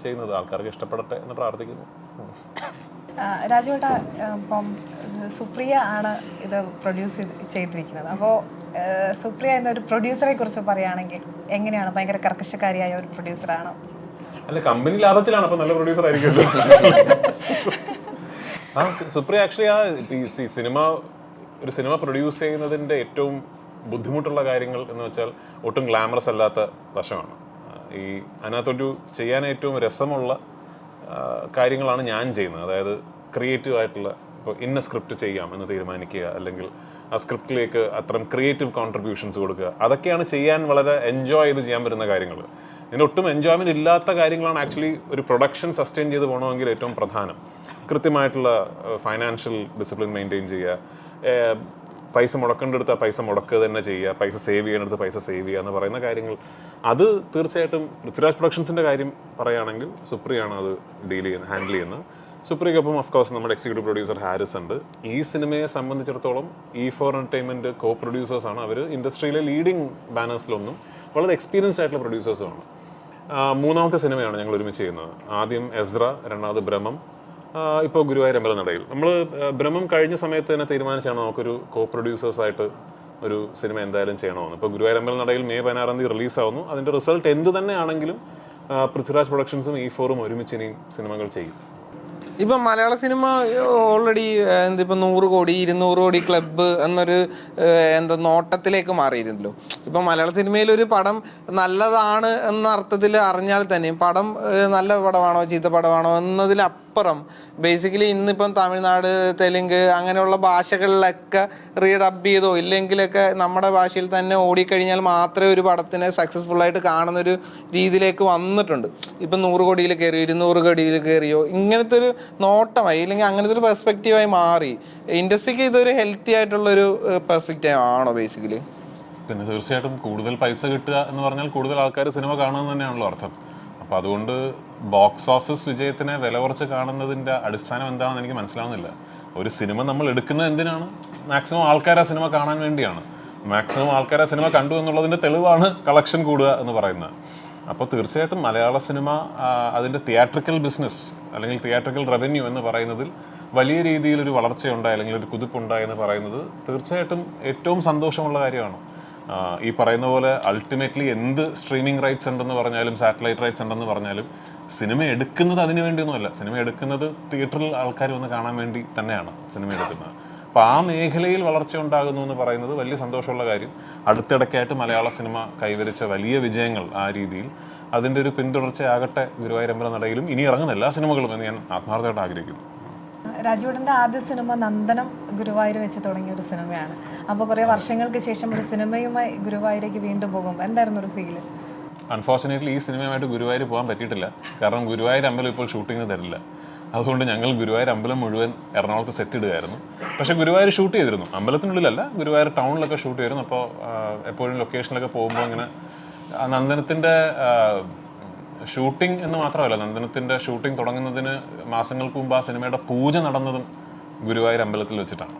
ചെയ്യുന്നത്. ആൾക്കാർക്ക് ഇഷ്ടപ്പെടട്ടെ എന്ന് പ്രാർത്ഥിക്കുന്നു. രാജുവേട്ട, ഇപ്പം സുപ്രിയ ആണ് ഇത് പ്രൊഡ്യൂസ് ചെയ്തിരിക്കുന്നത്. അപ്പോൾ സുപ്രിയ എന്നൊരു പ്രൊഡ്യൂസറെ കുറിച്ച് പറയുകയാണെങ്കിൽ എങ്ങനെയാണ്? ഭയങ്കര കർക്കശക്കാരിയായ ഒരു പ്രൊഡ്യൂസറാണോ? അല്ല, കമ്പനി ലാഭത്തിലാണ്, അപ്പോൾ നല്ല പ്രൊഡ്യൂസർ ആയിരിക്കുമല്ലോ. സുപ്രിയ ആക്ച്വലി ഒരു സിനിമ പ്രൊഡ്യൂസ് ചെയ്യുന്നതിൻ്റെ ഏറ്റവും ബുദ്ധിമുട്ടുള്ള കാര്യങ്ങൾ എന്ന് വെച്ചാൽ ഒട്ടും ഗ്ലാമറസ് അല്ലാത്ത വശമാണ്. അതിനകത്തൊരു ചെയ്യാൻ ഏറ്റവും രസമുള്ള കാര്യങ്ങളാണ് ഞാൻ ചെയ്യുന്നത്. അതായത് ക്രിയേറ്റീവ് ആയിട്ടുള്ള, ഇപ്പോൾ ഇന്ന സ്ക്രിപ്റ്റ് ചെയ്യാം എന്ന് തീരുമാനിക്കുക, അല്ലെങ്കിൽ ആ സ്ക്രിപ്റ്റിലേക്ക് അത്തരം ക്രിയേറ്റീവ് കോൺട്രിബ്യൂഷൻസ് കൊടുക്കുക. അതൊക്കെയാണ് ചെയ്യാൻ വളരെ എൻജോയ് ചെയ്ത് ചെയ്യാൻ പറ്റുന്ന കാര്യങ്ങൾ. ഇതിന് ഒട്ടും എൻജോയ്മെൻറ്റ് ഇല്ലാത്ത കാര്യങ്ങളാണ് ആക്ച്വലി ഒരു പ്രൊഡക്ഷൻ സസ്റ്റെയിൻ ചെയ്ത് പോകണമെങ്കിൽ ഏറ്റവും പ്രധാനം. കൃത്യമായിട്ടുള്ള ഫൈനാൻഷ്യൽ ഡിസിപ്ലിൻ മെയിൻറ്റെയിൻ ചെയ്യുക, പൈസ മുടക്കേണ്ടടുത്ത് ആ പൈസ മുടക്കുക തന്നെ ചെയ്യുക, പൈസ സേവ് ചെയ്യേണ്ടടുത്ത് പൈസ സേവ് ചെയ്യുക എന്ന് പറയുന്ന കാര്യങ്ങൾ. അത് തീർച്ചയായിട്ടും പൃഥ്വിരാജ് പ്രൊഡക്ഷൻസിൻ്റെ കാര്യം പറയുകയാണെങ്കിൽ സുപ്രിയാണ് അത് ഹാൻഡിൽ ചെയ്യുന്നത്. സുപ്രിയക്കൊപ്പം ഓഫ്കോഴ്സ് നമ്മുടെ എക്സിക്യൂട്ടീവ് പ്രൊഡ്യൂസർ ഹാരിസ് ഉണ്ട്. ഈ സിനിമയെ സംബന്ധിച്ചിടത്തോളം E4 എൻ്റർടൈൻമെൻറ്റ് കോ പ്രൊഡ്യൂസേഴ്സാണ്. അവർ ഇൻഡസ്ട്രിയിലെ ലീഡിങ് ബാനേഴ്സിലൊന്നും വളരെ എക്സ്പീരിയൻസ്ഡ് ആയിട്ടുള്ള പ്രൊഡ്യൂസേഴ്സുമാണ്. മൂന്നാമത്തെ സിനിമയാണ് ഞങ്ങൾ ഒരുമിച്ച് ചെയ്യുന്നത്. ആദ്യം എസ്ര, രണ്ടാമത് ബ്രഹ്മം, ഇപ്പോൾ ഗുരുവായൂർ അമ്പലനടയിൽ. നമ്മൾ ബ്രഹ്മം കഴിഞ്ഞ സമയത്ത് തന്നെ തീരുമാനിച്ചാണ് നമുക്കൊരു കോ പ്രൊഡ്യൂസേഴ്സായിട്ട് ഒരു സിനിമ എന്തായാലും ചെയ്യണമെന്ന്. ഇപ്പോൾ ഗുരുവായൂർ അമ്പലനടയിൽ May 16 റിലീസാവുന്നു. അതിൻ്റെ റിസൾട്ട് എന്ത് തന്നെയാണെങ്കിലും പൃഥ്വിരാജ് പ്രൊഡക്ഷൻസും E4 ഒരുമിച്ച് ഇനിയും സിനിമകൾ ചെയ്യും. ഇപ്പം മലയാള സിനിമ ഓൾറെഡി ഇപ്പം 100 കോടി 200 കോടി ക്ലബ്ബ് എന്നൊരു നോട്ടത്തിലേക്ക് മാറിയിരുന്നല്ലോ. ഇപ്പം മലയാള സിനിമയിൽ ഒരു പടം നല്ലതാണ് എന്ന അർത്ഥത്തിൽ അറിഞ്ഞാൽ തന്നെയും പടം നല്ല പടമാണോ ചീത്ത പടമാണോ എന്നതിലപ്പുറം ബേസിക്കലി ഇന്നിപ്പം തമിഴ്നാട്, തെലുങ്ക് അങ്ങനെയുള്ള ഭാഷകളിലൊക്കെ റീഡബ് ചെയ്തോ ഇല്ലെങ്കിലൊക്കെ നമ്മുടെ ഭാഷയിൽ തന്നെ ഓടിക്കഴിഞ്ഞാൽ മാത്രമേ ഒരു പടത്തിനെ സക്സസ്ഫുള്ളായിട്ട് കാണുന്നൊരു രീതിയിലേക്ക് വന്നിട്ടുണ്ട്. ഇപ്പം 100 കോടിയിൽ കയറിയോ 200 കോടിയിൽ കയറിയോ ഇങ്ങനത്തെ ഒരു നോട്ടമായി, ഇല്ലെങ്കിൽ അങ്ങനത്തെ ഒരു പെർസ്പെക്റ്റീവായി മാറി. ഇൻഡസ്ട്രിക്ക് ഇതൊരു ഹെൽത്തി ആയിട്ടുള്ളൊരു പെർസ്പെക്റ്റീവ് ആണോ ബേസിക്കലി? പിന്നെ തീർച്ചയായിട്ടും കൂടുതൽ പൈസ കിട്ടുക എന്ന് പറഞ്ഞാൽ കൂടുതൽ ആൾക്കാർ സിനിമ കാണുന്നത് തന്നെയാണല്ലോ അർത്ഥം. അപ്പോൾ അതുകൊണ്ട് ബോക്സ് ഓഫീസ് വിജയത്തിനെ വില കുറച്ച് കാണുന്നതിൻ്റെ അടിസ്ഥാനം എന്താണെന്ന് എനിക്ക് മനസ്സിലാവുന്നില്ല. ഒരു സിനിമ നമ്മൾ എടുക്കുന്നത് എന്തിനാണ്? മാക്സിമം ആൾക്കാർ ആ സിനിമ കാണാൻ വേണ്ടിയാണ്. മാക്സിമം ആൾക്കാർ ആ സിനിമ കണ്ടു എന്നുള്ളതിൻ്റെ തെളിവാണ് കളക്ഷൻ കൂടുക എന്ന് പറയുന്നത്. അപ്പോൾ തീർച്ചയായിട്ടും മലയാള സിനിമ അതിൻ്റെ തിയേറ്ററിക്കൽ ബിസിനസ് അല്ലെങ്കിൽ തിയേറ്ററിക്കൽ റവന്യൂ എന്ന് പറയുന്നതിൽ വലിയ രീതിയിലൊരു വളർച്ചയുണ്ടായി അല്ലെങ്കിൽ ഒരു കുതിപ്പുണ്ടായി എന്ന് പറയുന്നത് തീർച്ചയായിട്ടും ഏറ്റവും സന്തോഷമുള്ള കാര്യമാണ്. ഈ പറയുന്ന പോലെ അൾട്ടിമേറ്റ്ലി എന്ത് സ്ട്രീമിംഗ് റൈറ്റ്സ് ഉണ്ടെന്ന് പറഞ്ഞാലും സാറ്റലൈറ്റ് റൈറ്റ്സ് ഉണ്ടെന്ന് പറഞ്ഞാലും സിനിമ എടുക്കുന്നത് അതിന് വേണ്ടിയൊന്നുമല്ല. സിനിമ എടുക്കുന്നത് തിയേറ്ററിൽ ആൾക്കാർ വന്ന് കാണാൻ വേണ്ടി തന്നെയാണ് സിനിമ എടുക്കുന്നത്. അപ്പോൾ ആ മേഖലയിൽ വളർച്ച ഉണ്ടാകുന്നു എന്ന് പറയുന്നത് വലിയ സന്തോഷമുള്ള കാര്യം. അടുത്തിടയ്ക്കായിട്ട് മലയാള സിനിമ കൈവരിച്ച വലിയ വിജയങ്ങൾ ആ രീതിയിൽ അതിൻ്റെ ഒരു പിന്തുടർച്ചയാകട്ടെ ഗുരുവായൂർ അമ്പലനടയിലും ഇനി ഇറങ്ങുന്ന എല്ലാ സിനിമകളും എന്ന് ഞാൻ ആത്മാർത്ഥമായിട്ട് ആഗ്രഹിക്കുന്നു. രാജുവേട്ടൻ്റെ ആദ്യ സിനിമ നന്ദനം ഗുരുവായൂർ വെച്ച് തുടങ്ങിയ ഒരു സിനിമയാണ്. അപ്പോൾ കുറേ വർഷങ്ങൾക്ക് ശേഷം ഒരു സിനിമയുമായി ഗുരുവായൂരേക്ക് വീണ്ടും പോകുമ്പോൾ എന്തായിരുന്നു ഒരു ഫീല്? അൺഫോർച്ചുനേറ്റ്ലി ഈ സിനിമയുമായിട്ട് ഗുരുവായൂർ പോകാൻ പറ്റിയിട്ടില്ല. കാരണം ഗുരുവായൂർ അമ്പലം ഇപ്പോൾ ഷൂട്ടിങ്ങിന് തരില്ല. അതുകൊണ്ട് ഞങ്ങൾ ഗുരുവായൂർ അമ്പലം മുഴുവൻ എറണാകുളത്ത് സെറ്റ് ഇടുകയായിരുന്നു. പക്ഷേ ഗുരുവായൂർ ഷൂട്ട് ചെയ്തിരുന്നു, അമ്പലത്തിനുള്ളിലല്ല, ഗുരുവായൂർ ടൗണിലൊക്കെ ഷൂട്ട് ചെയ്തിരുന്നു. അപ്പോൾ എപ്പോഴും ലൊക്കേഷനിലൊക്കെ പോകുമ്പോൾ ഇങ്ങനെ നന്ദനത്തിൻ്റെ ഷൂട്ടിംഗ് എന്ന് മാത്രമല്ല, നന്ദനത്തിൻ്റെ ഷൂട്ടിംഗ് തുടങ്ങുന്നതിന് മാസങ്ങൾക്ക് മുമ്പ് ആ സിനിമയുടെ പൂജ നടന്നതും ഗുരുവായൂർ അമ്പലത്തിൽ വെച്ചിട്ടാണ്.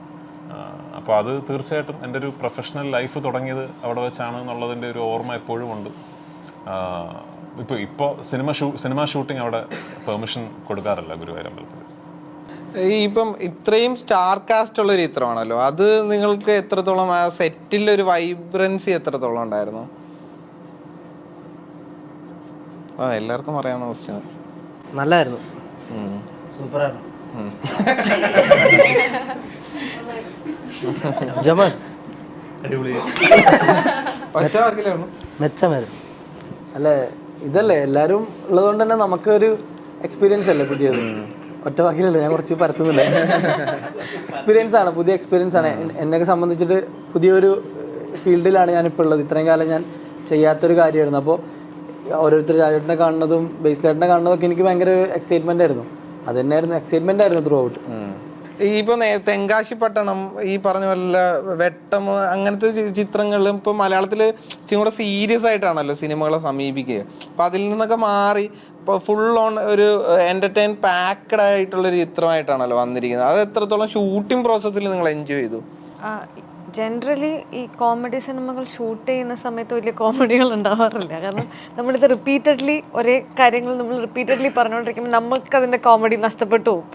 അപ്പോൾ അത് തീർച്ചയായിട്ടും എൻ്റെ ഒരു പ്രൊഫഷണൽ ലൈഫ് തുടങ്ങിയത് അവിടെ വെച്ചാണ് എന്നുള്ളതിൻ്റെ ഒരു ഓർമ്മ എപ്പോഴും ഉണ്ട്. ഇപ്പോൾ സിനിമ ഷൂട്ടിംഗ് അവിടെ പെർമിഷൻ കൊടുക്കാറില്ല ഗുരുവായൂർ അമ്പലത്തിൽ. ഇപ്പം ഇത്രയും സ്റ്റാർ കാസ്റ്റ് ഉള്ളൊരു ചിത്രമാണല്ലോ, അത് നിങ്ങൾക്ക് എത്രത്തോളം ആ സെറ്റിലൊരു വൈബ്രൻസി എത്രത്തോളം ഉണ്ടായിരുന്നു? എല്ലാവർക്കും അറിയാവുന്ന ക്വസ്റ്റ്യൻ. നല്ലായിരുന്നു, സൂപ്പറായിരുന്നു. ജമാൻ മെച്ചമായിരുന്നു. അല്ലേ, ഇതല്ലേ എല്ലാവരും ഉള്ളതുകൊണ്ട് തന്നെ നമുക്കൊരു എക്സ്പീരിയൻസ് അല്ലേ പുതിയത്. ഒറ്റ വാക്കിലല്ലേ, ഞാൻ കുറച്ച് പരത്തുന്നില്ല. എക്സ്പീരിയൻസ് ആണ്, പുതിയ എക്സ്പീരിയൻസ് ആണ്. എന്നെയൊക്കെ സംബന്ധിച്ചിട്ട് പുതിയൊരു ഫീൽഡിലാണ് ഞാനിപ്പോൾ ഉള്ളത്. ഇത്രയും കാലം ഞാൻ ചെയ്യാത്തൊരു കാര്യമായിരുന്നു. അപ്പോൾ ഓരോരുത്തർ രാജേട്ടനെ കാണുന്നതും ബേസിലേട്ടനെ കാണുന്നതും ഒക്കെ എനിക്ക് ഭയങ്കര എക്സൈറ്റ്മെൻ്റ് ആയിരുന്നു. അത് തന്നെയായിരുന്നു, എക്സൈറ്റ്മെൻ്റ് ആയിരുന്നു ത്രൂ ഔട്ട്. ഇപ്പൊ തെങ്കാശി പട്ടണം, ഈ പറഞ്ഞ പോലെ വെട്ടം, അങ്ങനത്തെ ചിത്രങ്ങളിലും ഇപ്പൊ മലയാളത്തില് ഇച്ചിരി കൂടെ സീരിയസ് ആയിട്ടാണല്ലോ സിനിമകളെ സമീപിക്കുക. അപ്പൊ അതിൽ നിന്നൊക്കെ മാറി ഇപ്പൊ ഫുൾ ഓൺ ഒരു എന്റർടൈൻ പാക്ഡ് ആയിട്ടുള്ളൊരു ചിത്രമായിട്ടാണല്ലോ വന്നിരിക്കുന്നത്. അത് എത്രത്തോളം ഷൂട്ടിംഗ് പ്രോസസ്സിൽ നിങ്ങൾ എൻജോയ് ചെയ്തു? ജനറലി ഈ കോമഡി സിനിമകൾ ഷൂട്ട് ചെയ്യുന്ന സമയത്ത് വലിയ കോമഡികൾ ഉണ്ടാവാറില്ല. കാരണം നമ്മളിത് റിപ്പീറ്റഡ്ലി ഒരേ കാര്യങ്ങൾ നമ്മൾ റിപ്പീറ്റഡ്ലി പറഞ്ഞുകൊണ്ടിരിക്കുമ്പോൾ നമുക്കതിൻ്റെ കോമഡി നഷ്ടപ്പെട്ടു പോകും.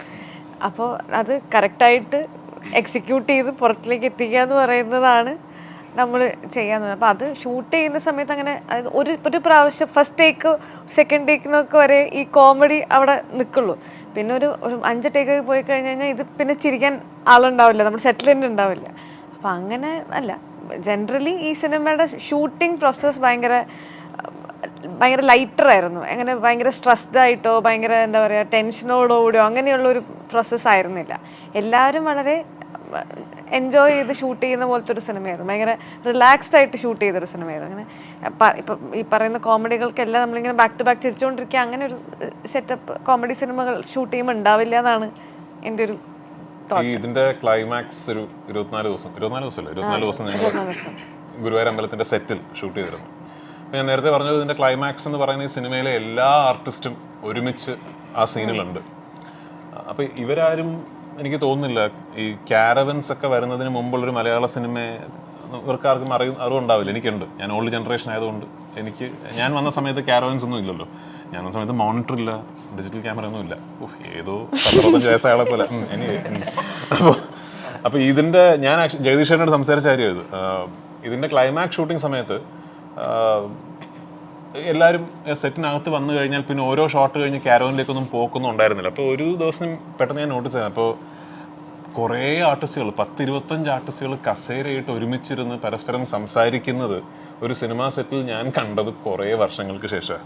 അപ്പോൾ അത് കറക്റ്റായിട്ട് എക്സിക്യൂട്ട് ചെയ്ത് പുറത്തിലേക്ക് എത്തിക്കുക എന്ന് പറയുന്നതാണ് നമ്മൾ ചെയ്യാൻ. അപ്പോൾ അത് ഷൂട്ട് ചെയ്യുന്ന സമയത്ത് അങ്ങനെ ഒരു പ്രാവശ്യം ഫസ്റ്റ് ടേക്ക് സെക്കൻഡ് ടേക്കിനൊക്കെ വരെ ഈ കോമഡി അവിടെ നിൽക്കുള്ളൂ. പിന്നെ ഒരു 5 ടേക്കൊക്കെ പോയി കഴിഞ്ഞ് കഴിഞ്ഞാൽ ഇത് പിന്നെ ചിരിക്കാൻ ആളുണ്ടാവില്ല, നമ്മുടെ സെറ്റിൽ തന്നെ ഉണ്ടാവില്ല. അപ്പം അങ്ങനെ അല്ല, ജനറലി ഈ സിനിമയുടെ ഷൂട്ടിംഗ് പ്രോസസ്സ് ഭയങ്കര ലൈറ്ററായിരുന്നു. അങ്ങനെ ഭയങ്കര സ്ട്രെസ്ഡ് ആയിട്ടോ ഭയങ്കര എന്താ പറയുക ടെൻഷനോടുകൂടിയോ അങ്ങനെയുള്ളൊരു പ്രോസസ്സായിരുന്നില്ല. എല്ലാവരും വളരെ എൻജോയ് ചെയ്ത് ഷൂട്ട് ചെയ്യുന്ന പോലത്തെ ഒരു സിനിമയായിരുന്നു. ഭയങ്കര റിലാക്സ്ഡ് ആയിട്ട് ഷൂട്ട് ചെയ്തൊരു സിനിമയായിരുന്നു. അങ്ങനെ ഇപ്പം ഈ പറയുന്ന കോമഡികൾക്കെല്ലാം നമ്മളിങ്ങനെ ബാക്ക് ടു ബാക്ക് ചിരിച്ചുകൊണ്ടിരിക്കുക അങ്ങനെ ഒരു സെറ്റപ്പ് കോമഡി സിനിമകൾ ഷൂട്ട് ചെയ്യുമ്പോൾ ഉണ്ടാവില്ല എന്നാണ് എൻ്റെ ഒരു ഇതിന്റെ ക്ലൈമാക്സ് ഒരു 24 ദിവസം ഞങ്ങൾ ഗുരുവായൂർ അമ്പലത്തിന്റെ സെറ്റിൽ ഷൂട്ട് ചെയ്തിരുന്നു. ഞാൻ നേരത്തെ പറഞ്ഞത് ഇതിന്റെ ക്ലൈമാക്സ് എന്ന് പറയുന്ന ഈ സിനിമയിലെ എല്ലാ ആർട്ടിസ്റ്റും ഒരുമിച്ച് ആ സീനിലുണ്ട്. അപ്പൊ ഇവരാരും എനിക്ക് തോന്നുന്നില്ല ഈ ക്യാരവൻസ് ഒക്കെ വരുന്നതിന് മുമ്പുള്ളൊരു മലയാള സിനിമയെ ഇവർക്കാർക്കും അറിവുണ്ടാവില്ല. എനിക്കുണ്ട്, ഞാൻ ഓൾഡ് ജനറേഷൻ ആയതുകൊണ്ട് ഞാൻ വന്ന സമയത്ത് ക്യാരവൻസ് ഒന്നും ഇല്ലല്ലോ. ഞാൻ വന്ന സമയത്ത് മോണിറ്റർ ഇല്ല, ഡിജിറ്റൽ ക്യാമറ ഒന്നും ഇല്ല. ഏതോ 15 വയസ്സായാളെ പോലെ. അപ്പോൾ ഇതിൻ്റെ ഞാൻ ജഗദീഷേട്ടനോട് സംസാരിച്ച കാര്യം ഇത്, ഇതിൻ്റെ ക്ലൈമാക്സ് ഷൂട്ടിംഗ് സമയത്ത് എല്ലാവരും സെറ്റിനകത്ത് വന്നു കഴിഞ്ഞാൽ പിന്നെ ഓരോ ഷോട്ട് കഴിഞ്ഞ് ക്യാരവനിലേക്കൊന്നും പോക്കൊന്നും ഉണ്ടായിരുന്നില്ല. അപ്പോൾ ഒരു ദിവസം പെട്ടെന്ന് ഞാൻ നോട്ടീസ് ചെയ്തു. അപ്പോൾ കുറേ ആർട്ടിസ്റ്റുകൾ 10-25 ആർട്ടിസ്റ്റുകൾ കസേരയിട്ട് ഒരുമിച്ചിരുന്ന് പരസ്പരം സംസാരിക്കുന്നത് ഒരു സിനിമാ സെറ്റിൽ ഞാൻ കണ്ടത് കുറേ വർഷങ്ങൾക്ക് ശേഷം.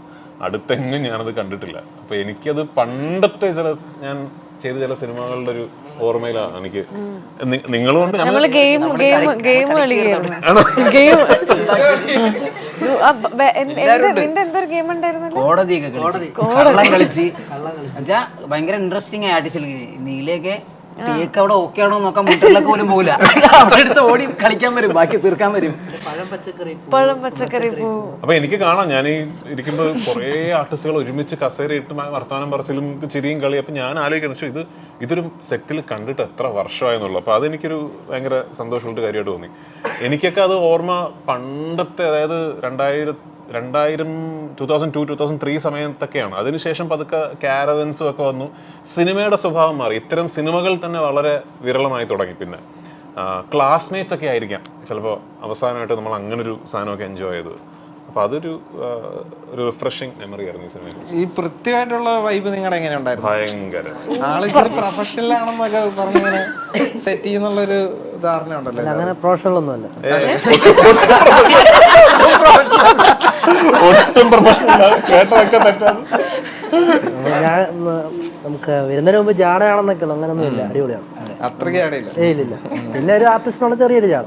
അടുത്തെങ്ങും ഞാനത് കണ്ടിട്ടില്ല. അപ്പോൾ എനിക്കത് പണ്ടത്തെ ഞാൻ ചെയ്ത ചില സിനിമകളുടെ ഒരു ഓർമ്മയിലാണ് എനിക്ക്. നിങ്ങളുകൊണ്ട് ഭയങ്കര ഇൻട്രസ്റ്റിംഗ് ആർട്ടിസ്റ്റിൽ നീലയൊക്കെ ടേക്ക് അവിടെ ഓക്കെ ആണോ നോക്കാൻ മുട്ടിലൊക്കെ പോലും പോകില്ല. അവിടെ എടുത്ത് ഓടി കളിക്കാൻ വരും, ബാക്കി തീർക്കാൻ വരും. പഴം പച്ചക്കറി. അപ്പൊ എനിക്ക് കാണാം, ഞാൻ ഈ ഇരിക്കുമ്പോൾ കുറേ ആർട്ടിസ്റ്റുകൾ ഒരുമിച്ച് കസേരയിട്ട് വർത്തമാനം പറച്ചിലും ചിരിയും കളി. അപ്പൊ ഞാൻ ആലോചിക്കുന്നു, ഇതൊരു സെറ്റിൽ കണ്ടിട്ട് എത്ര വർഷമായെന്നുള്ളു. അപ്പൊ അതെനിക്കൊരു ഭയങ്കര സന്തോഷമുള്ള കാര്യമായിട്ട് തോന്നി. എനിക്കൊക്കെ അത് ഓർമ്മ പണ്ടത്തെ, അതായത് 2002-2003 സമയത്തൊക്കെയാണ്. അതിനുശേഷം പതുക്കെ ക്യാരവൻസും ഒക്കെ വന്നു, സിനിമയുടെ സ്വഭാവം മാറി. ഇത്തരം സിനിമകൾ തന്നെ വളരെ വിരളമായി തുടങ്ങി. പിന്നെ ക്ലാസ്മേറ്റ്സ് ഒക്കെ ആയിരിക്കാം ചിലപ്പോൾ അവസാനമായിട്ട് നമ്മൾ അങ്ങനൊരു സാധനമൊക്കെ എൻജോയ് ചെയ്തത്. അപ്പൊ അതൊരു റിഫ്രഷിങ് മെമ്മറി ആയിരുന്നു ഈ സിനിമയിൽ. ഈ കൃത്യമായിട്ടുള്ള വൈബ് നിങ്ങളുടെ എങ്ങനെ ഉണ്ടായിരുന്നു? ഭയങ്കര ആളിതൊരു പ്രൊഫഷണൽ ആണെന്നൊക്കെ പറഞ്ഞിങ്ങനെ സെറ്റ് ചെയ്യുന്നുള്ളൊരു ധാരണ ഉണ്ടല്ലോ. അങ്ങനെ പ്രൊഫഷണൽ ഒന്നുമല്ല, ഒട്ടും പ്രൊഫഷണൽ കേട്ടതൊക്കെ തെറ്റാണ്. ഞാൻ നമുക്ക് വരുന്നതിന് മുമ്പ് ജാടയാണെന്നൊക്കെയുള്ളൂ, അങ്ങനൊന്നും ഇല്ല, അടിപൊളിയാണ്. അത്രയ്ക്ക് ജാടയില്ല. ഇല്ല. പിന്നെ ഒരു ആർട്ടിസ്റ്റിനുള്ള ചെറിയൊരു ജാട.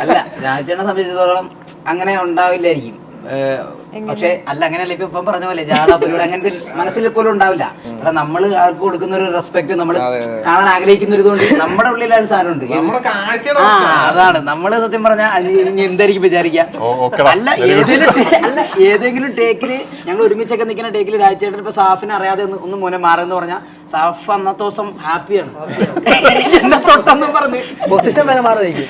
അല്ല, രാജേട്ടനെ സംബന്ധിച്ചിടത്തോളം അങ്ങനെ ഉണ്ടാവില്ലായിരിക്കും. പക്ഷെ അല്ല, അങ്ങനെയല്ല ഇപ്പൊ പറഞ്ഞ പോലെ ജാടപ്പരിപാടി അങ്ങനത്തെ മനസ്സിൽ പോലും ഉണ്ടാവില്ല. കാരണം നമ്മൾ ആൾക്ക് കൊടുക്കുന്ന ഒരു റെസ്പെക്ട്, നമ്മൾ കാണാൻ ആഗ്രഹിക്കുന്ന ഒരു ഇതുകൊണ്ട് നമ്മുടെ ഉള്ളിലാണ് സാധനമുണ്ട്. അതാണ് നമ്മള് സത്യം പറഞ്ഞാൽ ഇനി എന്തായിരിക്കും വിചാരിക്കുക. അല്ല ഏതെങ്കിലും ടേക്കില് ഞങ്ങൾ ഒരുമിച്ചൊക്കെ നിൽക്കുന്ന ടേക്കില് രാജേട്ടൻ ഇപ്പൊ സാഫിനെ അറിയാതെ ഒന്ന് മോനെ മാറെന്ന് പറഞ്ഞാൽ സാഫ് അന്നത്തെ ദിവസം ഹാപ്പിയാണ്. എന്നെ തൊട്ടെന്നും പറഞ്ഞ് പൊസിഷൻ വരെ മാറി നിൽക്കും.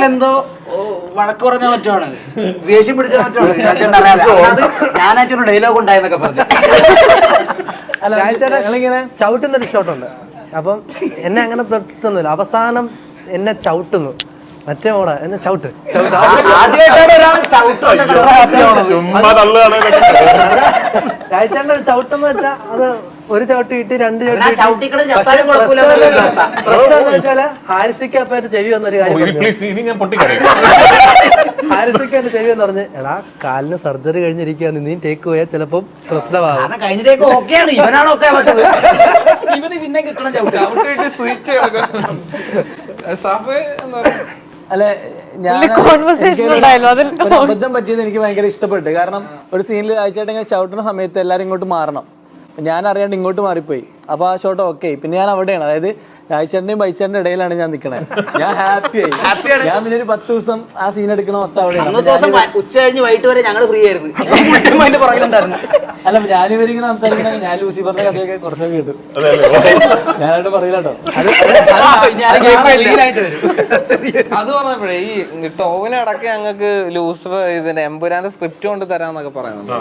എന്തോ വഴക്ക് പറഞ്ഞ മറ്റാണ്, ദേഷ്യം പിടിച്ച മറ്റാണ്, ഞാനായിട്ടൊരു ഡയലോഗ് ഉണ്ടായെന്നൊക്കെ പറഞ്ഞു. അല്ല, ഞങ്ങളിങ്ങനെ ചവിട്ടുന്നൊരു ഷോട്ടുണ്ട്. അപ്പം എന്നെ അങ്ങനെ തൊട്ടിട്ടൊന്നുമില്ല, അവസാനം എന്നെ ചവിട്ടുന്നു. മറ്റേ മോടെ എന്നെ ചവിട്ട് രാജേട്ടൻ്റെ ചവിട്ടെന്ന് വെച്ചാൽ അത് ഒരു ചവിട്ട് കിട്ടി, 2 ചവിട്ട് വെച്ചാല് ഹാരിസിക്ക് അപ്പായിട്ട് ചെവി വന്നൊരു കാര്യം. ഹാരിസിക്ക് എന്റെ ചെവി എന്ന് പറഞ്ഞ്, എടാ കാലിന് സർജറി കഴിഞ്ഞിരിക്കുകയാണ്, നീ ടേക്ക് പോയാൽ ചിലപ്പോ പ്രശ്നമാകും. അല്ലെ ഞാൻ conversation ഉണ്ടായല്ലോ, അതിൽ ഒരു അബദ്ധം പറ്റിയത് എനിക്ക് ഭയങ്കര ഇഷ്ടപ്പെട്ടു. കാരണം ഒരു സീനിൽ രാജേട്ടൻ ഇങ്ങനെ ചവിട്ടുന്ന സമയത്ത് എല്ലാരും ഇങ്ങോട്ട് മാറണം, ഞാൻ അറിയാണ്ട് ഇങ്ങോട്ട് മാറിപ്പോയി. അപ്പൊ ആ ഷോട്ട് ഓക്കെ. പിന്നെ ഞാൻ അവിടെയാണ്, അതായത് രാജേട്ടന്റെയും ബൈച്ചേട്ടന്റെ ഇടയിലാണ് ഞാൻ നിൽക്കണത്. ഞാൻ ഹാപ്പിയായി. ഞാൻ പിന്നെ ഒരു 10 ദിവസം ആ സീൻ എടുക്കണ മൊത്തം അവിടെയാണ്. ഉച്ച കഴിഞ്ഞ് വൈകിട്ട് വരെ ഞങ്ങൾ ഫ്രീ ആയിരുന്നു. പുറകിലുണ്ടായിരുന്നു. അല്ല ഞാനിവരിങ്ങനെ സംസാരിക്കണ ഞാൻ ലൂസിഫറിന്റെ കഥയൊക്കെ കുറച്ചൊക്കെ കേട്ടു. ഞാനായിട്ട് പറയില്ല കേട്ടോ. അത് പറഞ്ഞപ്പോഴേ ഈ ടോവിനടക്കം ഞങ്ങൾക്ക് ലൂസിഫർ ഇതിന്റെ എമ്പുരാന്റെ സ്ക്രിപ്റ്റ് കൊണ്ട് തരാന്നൊക്കെ പറയുന്നുണ്ട്.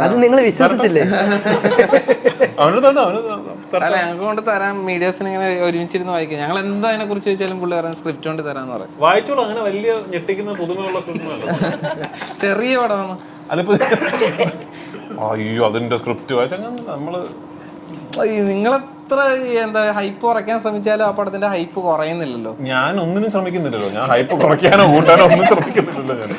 അത് നിങ്ങൾ വിശ്വസിച്ചില്ലേ? അല്ല ഞങ്ങൾക്ക് കൊണ്ട് തരാൻ മീഡിയാസിന് ഇങ്ങനെ ഒരുമിച്ചിരുന്ന് വായിക്കും. ഞങ്ങൾ എന്താ അതിനെ കുറിച്ച് ചോദിച്ചാലും പുള്ളി പറയാൻ സ്ക്രിപ്റ്റ് കൊണ്ട് തരാന്ന് പറയും. വായിച്ചോളൂ, അങ്ങനെ വലിയ ഞെട്ടിക്കുന്ന പുതുമയുള്ള സ്ക്രിപ്റ്റ് ചെറിയ പടമാണ് അതിപ്പോ. അയ്യോ അതിന്റെ സ്ക്രിപ്റ്റ് വായിച്ച നമ്മള് നിങ്ങളെത്ര എന്താ ഹൈപ്പ് കുറയ്ക്കാൻ ശ്രമിച്ചാലും ആ പടത്തിന്റെ ഹൈപ്പ് കുറയുന്നില്ലല്ലോ. ഞാൻ ഒന്നിനും ശ്രമിക്കുന്നില്ലല്ലോ. ഞാൻ ഹൈപ്പ് കുറയ്ക്കാനോ കൂട്ടാനോ ഒന്നും ശ്രമിക്കുന്നില്ലല്ലോ ഞാൻ.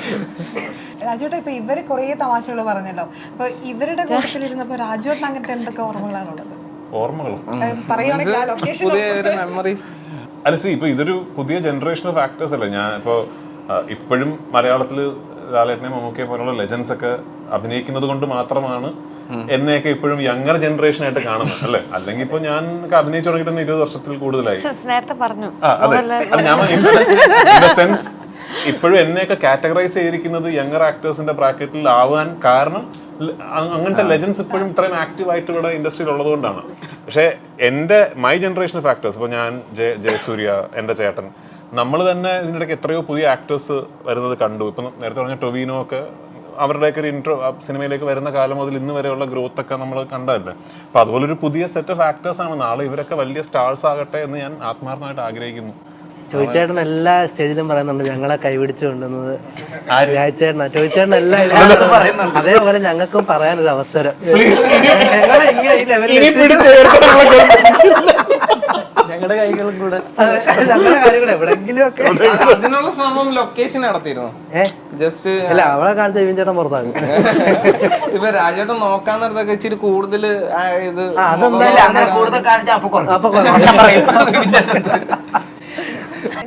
രാജുവേട്ട ഇപ്പൊ ഇവര് കുറേ തമാശകൾ പറഞ്ഞല്ലോ. അപ്പൊ ഇവരുടെ കൂട്ടത്തിലിരുന്നപ്പോ രാജുവേട്ടൻ അങ്ങനത്തെ എന്തൊക്കെ ഓർമ്മകളാണുള്ളത്? ഓർമ്മകളോ പറയുകയാണെങ്കിൽ ആ ലൊക്കേഷൻ പുതിയ ഒരു മെമ്മറീസ്. അല്ല സി ഇപ്പൊ ഇതൊരു പുതിയ ജനറേഷൻ ഓഫ് ആക്ടേഴ്സ് അല്ലേ. ഞാൻ ഇപ്പൊ ഇപ്പോഴും മലയാളത്തില് ലാലേട്ടനെ മമ്മൂക്കയെ പോലുള്ള ലെജൻസ് ഒക്കെ അഭിനയിക്കുന്നത് കൊണ്ട് മാത്രമാണ് എന്നെയൊക്കെ ഇപ്പോഴും യങ്ങർ ജനറേഷൻ ആയിട്ട് കാണുന്നത് അല്ലേ. അല്ലെങ്കിൽ ഇപ്പൊ ഞാൻ അഭിനയിച്ചു തുടങ്ങിയിട്ട് 20 വർഷത്തിൽ കൂടുതലായി. നേരത്തെ പറഞ്ഞു. അതെ ഞാൻ സെൻസ് ഇപ്പോഴും എന്നെയൊക്കെ കാറ്റഗറൈസ് ചെയ്തിരിക്കുന്നത് യങ്ങർ ആക്ടേഴ്സിന്റെ ബ്രാക്കറ്റിൽ ആവാൻ കാരണം അങ്ങനത്തെ ലെജൻസ് ഇപ്പോഴും ഇത്രയും ആക്റ്റീവ് ആയിട്ട് ഇവിടെ ഇൻഡസ്ട്രിയിൽ ഉള്ളതുകൊണ്ടാണ്. പക്ഷേ എൻ്റെ മൈ ജനറേഷൻ ഓഫ് ആക്ടേഴ്സ് ഇപ്പോൾ ഞാൻ ജയസൂര്യ, എൻ്റെ ചേട്ടൻ, നമ്മൾ തന്നെ ഇതിനിടയ്ക്ക് എത്രയോ പുതിയ ആക്ടേഴ്സ് വരുന്നത് കണ്ടു. ഇപ്പം നേരത്തെ പറഞ്ഞ ടൊവിനോ ഒക്കെ അവരുടെയൊക്കെ ഒരു ഇൻട്രോ സിനിമയിലേക്ക് വരുന്ന കാലം മുതൽ ഇന്ന് വരെയുള്ള ഗ്രോത്ത് ഒക്കെ നമ്മൾ കണ്ടതല്ലേ. അപ്പോൾ അതുപോലൊരു പുതിയ സെറ്റ് ഓഫ് ആക്ടേഴ്സാണ്. നാളെ ഇവരൊക്കെ വലിയ സ്റ്റാർസ് ആകട്ടെ എന്ന് ഞാൻ ആത്മാർത്ഥമായിട്ട് ആഗ്രഹിക്കുന്നു. ചോദിച്ചേട്ടൻ എല്ലാ സ്റ്റേജിലും പറയുന്നുണ്ട് ഞങ്ങളെ കൈപിടിച്ചു കൊണ്ടുവന്നത് രാജേട്ടനാ. ചോദിച്ചേട്ടൻ എല്ലാ അതേപോലെ ഞങ്ങൾക്കും പറയാനൊരു അവസരം. ഞങ്ങളുടെ കൈകളും കൂടെ ഞങ്ങളുടെ കാര്യങ്ങൾ എവിടെങ്കിലും ഒക്കെ അതിനുള്ള ശ്രമം ലൊക്കേഷൻ നടത്തിയിരുന്നു. ജസ്റ്റ് അല്ല അവളെ കാണിച്ച വിപിൻ ചേട്ടൻ പുറത്താകും. ഇപ്പൊ രാജേട്ടൻ നോക്കാൻ നേരത്തൊക്കെ ഇച്ചിരി കൂടുതൽ ഇത് കൂടുതൽ കാണിച്ചാൽ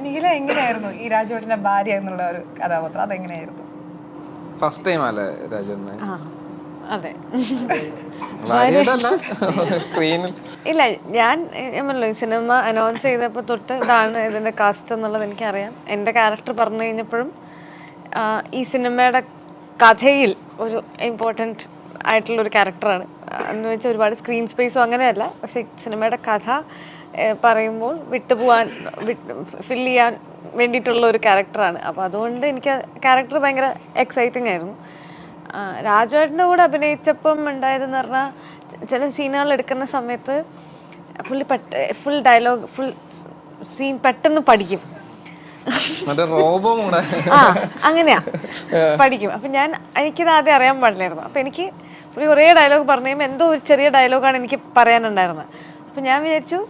നിഖില എങ്ങനെയായിരുന്നു ഈ രാജുവേട്ടന്റെ ഭാര്യ എന്നുള്ള ഒരു കഥാപാത്രം? അതെങ്ങനെയായിരുന്നു? ഫസ്റ്റ് ടൈം അല്ലേ രാജേട്ടനെ? അതെ. സ്ക്രീനിൽ ഇല്ല ഞാൻ പറഞ്ഞല്ലോ സിനിമ അനൗൺസ് ചെയ്തപ്പോൾ തൊട്ട് ഇതാണ് ഇതിൻ്റെ കാസ്റ്റ് എന്നുള്ളത് എനിക്കറിയാം. എൻ്റെ ക്യാരക്ടർ പറഞ്ഞു കഴിഞ്ഞപ്പോഴും ഈ സിനിമയുടെ കഥയിൽ ഒരു ഇമ്പോർട്ടൻറ്റ് ആയിട്ടുള്ളൊരു ക്യാരക്ടറാണ് എന്ന് വെച്ചാൽ ഒരുപാട് സ്ക്രീൻ സ്പേസോ അങ്ങനെയല്ല. പക്ഷേ സിനിമയുടെ കഥ പറയുമ്പോൾ വിട്ടുപോകാൻ ഫിൽ ചെയ്യാൻ വേണ്ടിയിട്ടുള്ള ഒരു ക്യാരക്ടറാണ്. അപ്പോൾ അതുകൊണ്ട് എനിക്ക് ക്യാരക്ടർ ഭയങ്കര എക്സൈറ്റിംഗ് ആയിരുന്നു. രാജുവേട്ടൻ്റെ കൂടെ അഭിനയിച്ചപ്പം ഉണ്ടായതെന്ന് പറഞ്ഞാൽ ചില സീനുകൾ എടുക്കുന്ന സമയത്ത് ഫുൾ ഡയലോഗ് ഫുൾ സീൻ പെട്ടെന്ന് പഠിക്കും. അങ്ങനെയാ പഠിക്കും. അപ്പം എനിക്കിത് ആദ്യം അറിയാൻ പാടില്ലായിരുന്നു. അപ്പം എനിക്ക് പുള്ളി കുറേ ഡയലോഗ് പറഞ്ഞു കഴിയുമ്പോൾ എന്തോ ഒരു ചെറിയ ഡയലോഗാണ് എനിക്ക് പറയാനുണ്ടായിരുന്നത്. അപ്പം ഞാൻ വിചാരിച്ചു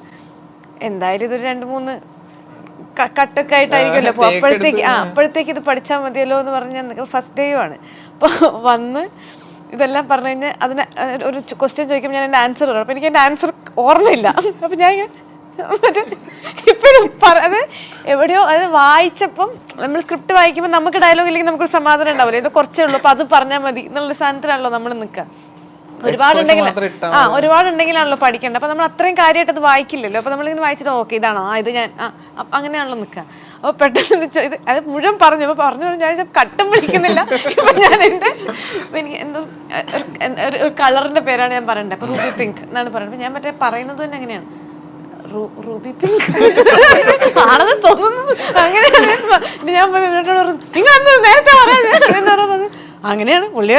എന്തായാലും ഇതൊരു 2-3 കട്ടൊക്കെ ആയിട്ടായിരിക്കുമല്ലോ. അപ്പോൾ അപ്പോഴത്തേക്ക് ഇത് പഠിച്ചാൽ മതിയല്ലോ എന്ന് പറഞ്ഞാൽ ഫസ്റ്റ് ഡേയുമാണ്. അപ്പോൾ വന്ന് ഇതെല്ലാം പറഞ്ഞു കഴിഞ്ഞാൽ അതിന് ഒരു ക്വസ്റ്റ്യൻ ചോദിക്കുമ്പോൾ ഞാൻ എൻ്റെ ആൻസർ പറയും. അപ്പോൾ എനിക്ക് എൻ്റെ ആൻസർ ഓർമ്മയില്ല. അപ്പം ഞാൻ ഇപ്പോഴും അത് എവിടെയോ അത് വായിച്ചപ്പം നമ്മൾ സ്ക്രിപ്റ്റ് വായിക്കുമ്പോൾ നമുക്ക് ഡയലോഗ് ഇല്ലെങ്കിൽ നമുക്കൊരു സമാധാനം ഉണ്ടാവില്ല. ഇത് കുറച്ചേ ഉള്ളൂ അപ്പോൾ അത് പറഞ്ഞാൽ മതി എന്നുള്ളൊരു സാധനത്തിലാണല്ലോ നമ്മൾ നിൽക്കുക. ഒരുപാടുണ്ടെങ്കിലാണല്ലോ പഠിക്കേണ്ടത്. അപ്പൊ നമ്മൾ അത്രയും കാര്യമായിട്ട് അത് വായിക്കില്ലല്ലോ. അപ്പൊ നമ്മളിങ്ങനെ വായിച്ചിട്ട് ഓക്കെ ഇതാണോ ഇത് ഞാൻ അങ്ങനെയാണല്ലോ നിൽക്കുക. അപ്പൊ പെട്ടെന്ന് ഇത് അത് മുഴുവൻ പറഞ്ഞു. അപ്പൊ പറഞ്ഞു ഞാൻ കട്ടും പിടിക്കുന്നില്ല. ഇപ്പൊ ഞാൻ എൻ്റെ എനിക്ക് എന്തോ ഒരു കളറിന്റെ പേരാണ് ഞാൻ പറയണ്ടത്. അപ്പൊ റൂബി പിങ്ക് എന്നാണ് പറയുന്നത്. ഞാൻ മറ്റേ പറയുന്നത് തന്നെ അങ്ങനെയാണ്, റൂബി പിങ്ക് ആണെന്ന് തോന്നുന്നത്. അങ്ങനെയാണ് ഞാൻ നിങ്ങൾ നേരത്തെ പറയാൻ അങ്ങനെയാണ് പുള്ളി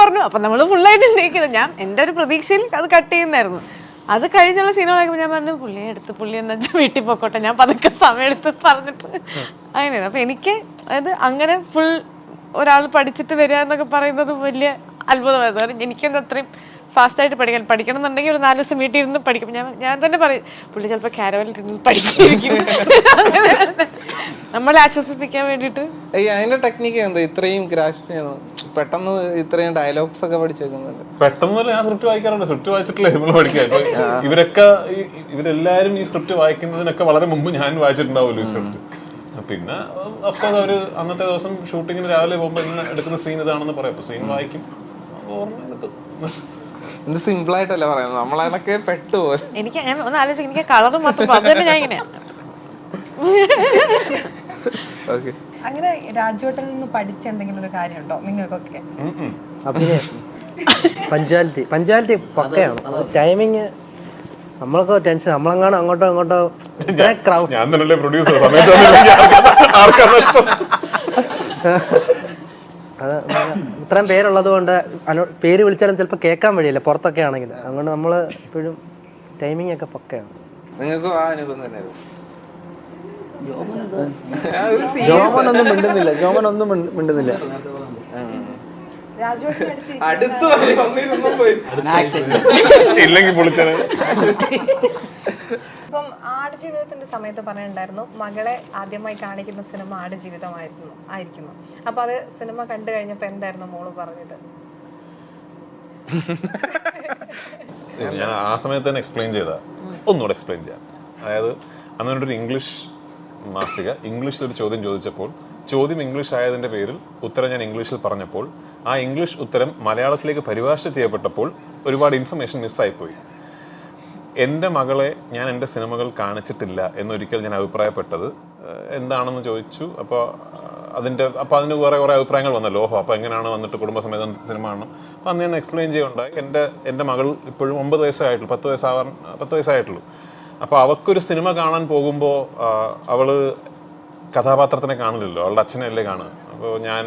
പറഞ്ഞു. അപ്പം നമ്മൾ ഫുള്ളായിട്ട് ഉന്നയിക്കുന്നത് ഞാൻ എൻ്റെ ഒരു പ്രതീക്ഷയിൽ അത് കട്ട് ചെയ്യുന്നായിരുന്നു. അത് കഴിഞ്ഞുള്ള സീനുകളാക്കുമ്പോൾ ഞാൻ പറഞ്ഞു പുള്ളി എന്ന് വെച്ചാൽ വീട്ടിൽ പോയിക്കോട്ടെ, ഞാൻ പതുക്കെ സമയം എടുത്ത് പറഞ്ഞിട്ട് അങ്ങനെയാണ്. അപ്പം എനിക്ക് അതായത് അങ്ങനെ ഫുൾ ഒരാൾ പഠിച്ചിട്ട് വരിക എന്നൊക്കെ പറയുന്നത് വലിയ അത്ഭുതമായിരുന്നു. കാരണം എനിക്കൊന്നും അത്രയും ഫാസ്റ്റായിട്ട് പഠിക്കണം എന്നുണ്ടെങ്കിൽ ഒരു 4 ദിവസം വീട്ടിൽ ഇരുന്ന് പഠിക്കും. ഞാൻ തന്നെ പറയും പുള്ളി ചിലപ്പോൾ കാരവലിൽ ഇരുന്ന് പഠിക്കായിരിക്കും. നമ്മളെ ആശ്വസിപ്പിക്കാൻ വേണ്ടിയിട്ട്. അതിന്റെ ടെക്നിക്ക് എന്താ ഇത്രയും ഗ്രാസ്പ് ചെയ്യുന്നത്? പെട്ടെന്ന് ഇത്രയും ഡയലോഗ്സ് ഒക്കെ പഠിച്ചേക്കുന്നത് പെട്ടെന്ന് ഞാൻ സ്ക്രിപ്റ്റ് വായിക്കാറുണ്ട്. സ്ക്രിപ്റ്റ് വായിച്ചിട്ടില്ലേ നമ്മൾ പഠിക്കാം. ഇവരെല്ലാരും ഈ സ്ക്രിപ്റ്റ് വായിക്കുന്നതിനൊക്കെ വളരെ മുമ്പ് ഞാൻ വായിച്ചിട്ടുണ്ടാവുമല്ലോ ഈ സ്ക്രിപ്റ്റ്. പിന്നെ അഫ്കോഴ്സ് അവർ അന്നത്തെ ദിവസം ഷൂട്ടിങ്ങിന് രാവിലെ പോകുമ്പോൾ ഇന്ന് എടുക്കുന്ന സീൻ ഇതാണെന്ന് പറയും. അപ്പോൾ സീൻ വായിക്കും, ഓർമ്മ കിട്ടും. ഇത് സിമ്പിൾ ആയിട്ടല്ല പറയുന്നത്, നമ്മളതൊക്കെ പെട്ടുപോയി. എനിക്ക് അങ്ങനെ ഒന്ന് ആലോചിക്കും, എനിക്ക് കളർ മാത്രം അത് തന്നെ ഞാൻ ഇങ്ങനെ. ഓക്കെ, അങ്ങനെ രാജുവേട്ടനിൽ നിന്ന് പഠിച്ച എന്തെങ്കിലും ഒരു കാര്യമുണ്ടോ നിങ്ങൾക്കൊക്കെ? അഭിനയം, പഞ്ച്വാലിറ്റി പക്കയാണ്. ടൈമിങ് നമ്മളൊക്കെ ടെൻഷൻ, നമ്മളെങ്ങാനും അങ്ങോട്ടോ ഇങ്ങോട്ടോ ക്രൗഡ്. ഞാൻ തന്നെയല്ലേ പ്രൊഡ്യൂസർ, സമയത്ത് ആർക്കാണ് ഇഷ്ടം. അത് ഇത്രയും പേരുള്ളത് കൊണ്ട് പേര് വിളിച്ചാലും ചിലപ്പോൾ കേൾക്കാൻ വഴിയില്ല പുറത്തൊക്കെ ആണെങ്കിൽ. അതുകൊണ്ട് നമ്മൾ എപ്പോഴും ടൈമിംഗ് ഒക്കെ പക്കയാണ്. നിങ്ങൾക്ക് ആ അനുഭവം തന്നെയായിരുന്നു. ജോമനൊന്നും മിണ്ടുന്നില്ല. രാജുവേട്ടൻ അടുത്ത് പോയി ഇല്ലെങ്കിൽ പൊളിച്ചത്. ഇപ്പം ആടുജീവിതത്തിന്റെ സമയത്ത് പറഞ്ഞിട്ടുണ്ടായിരുന്നു മകളെ ആദ്യമായി കാണിക്കുന്ന സിനിമ ആയിരിക്കുന്നു. അപ്പൊ അത് സിനിമ കണ്ടു കഴിഞ്ഞപ്പോ എന്തായിരുന്നു മോള് പറഞ്ഞത്? ഞാൻ ആ സമയത്ത് തന്നെ എക്സ്പ്ലെയിൻ ചെയ്താ, ഒന്നുകൂടെ എക്സ്പ്ലെയിൻ ചെയ്യാം. അതായത് അന്നൊരു ഇംഗ്ലീഷ് മാസിക ഇംഗ്ലീഷിലൊരു ചോദ്യം ചോദിച്ചപ്പോൾ, ചോദ്യം ഇംഗ്ലീഷ് ആയതിൻ്റെ പേരിൽ ഉത്തരം ഞാൻ ഇംഗ്ലീഷിൽ പറഞ്ഞപ്പോൾ, ആ ഇംഗ്ലീഷ് ഉത്തരം മലയാളത്തിലേക്ക് പരിഭാഷ ചെയ്യപ്പെട്ടപ്പോൾ ഒരുപാട് ഇൻഫർമേഷൻ മിസ്സായിപ്പോയി. എൻ്റെ മകളെ ഞാൻ എൻ്റെ സിനിമകൾ കാണിച്ചിട്ടില്ല എന്നൊരിക്കൽ ഞാൻ അഭിപ്രായപ്പെട്ടത് എന്താണെന്ന് ചോദിച്ചു. അപ്പോൾ അതിന് വേറെ കുറേ അഭിപ്രായങ്ങൾ വന്നല്ലോ. അപ്പോൾ എങ്ങനെയാണ് വന്നിട്ട് കുടുംബസമേതം സിനിമ കാണണം. അപ്പോൾ അന്ന് ഞാൻ എക്സ്പ്ലെയിൻ ചെയ്യുകയുണ്ടായി. എൻ്റെ മകൾ ഇപ്പോഴും 9 വയസ്സായിട്ടുള്ളൂ, 10 വയസ്സായിട്ടുള്ളൂ. അപ്പോൾ അവൾക്കൊരു സിനിമ കാണാൻ പോകുമ്പോൾ അവൾ കഥാപാത്രത്തിനെ കാണില്ലല്ലോ, അവളുടെ അച്ഛനെയല്ലേ കാണുക. അപ്പോൾ ഞാൻ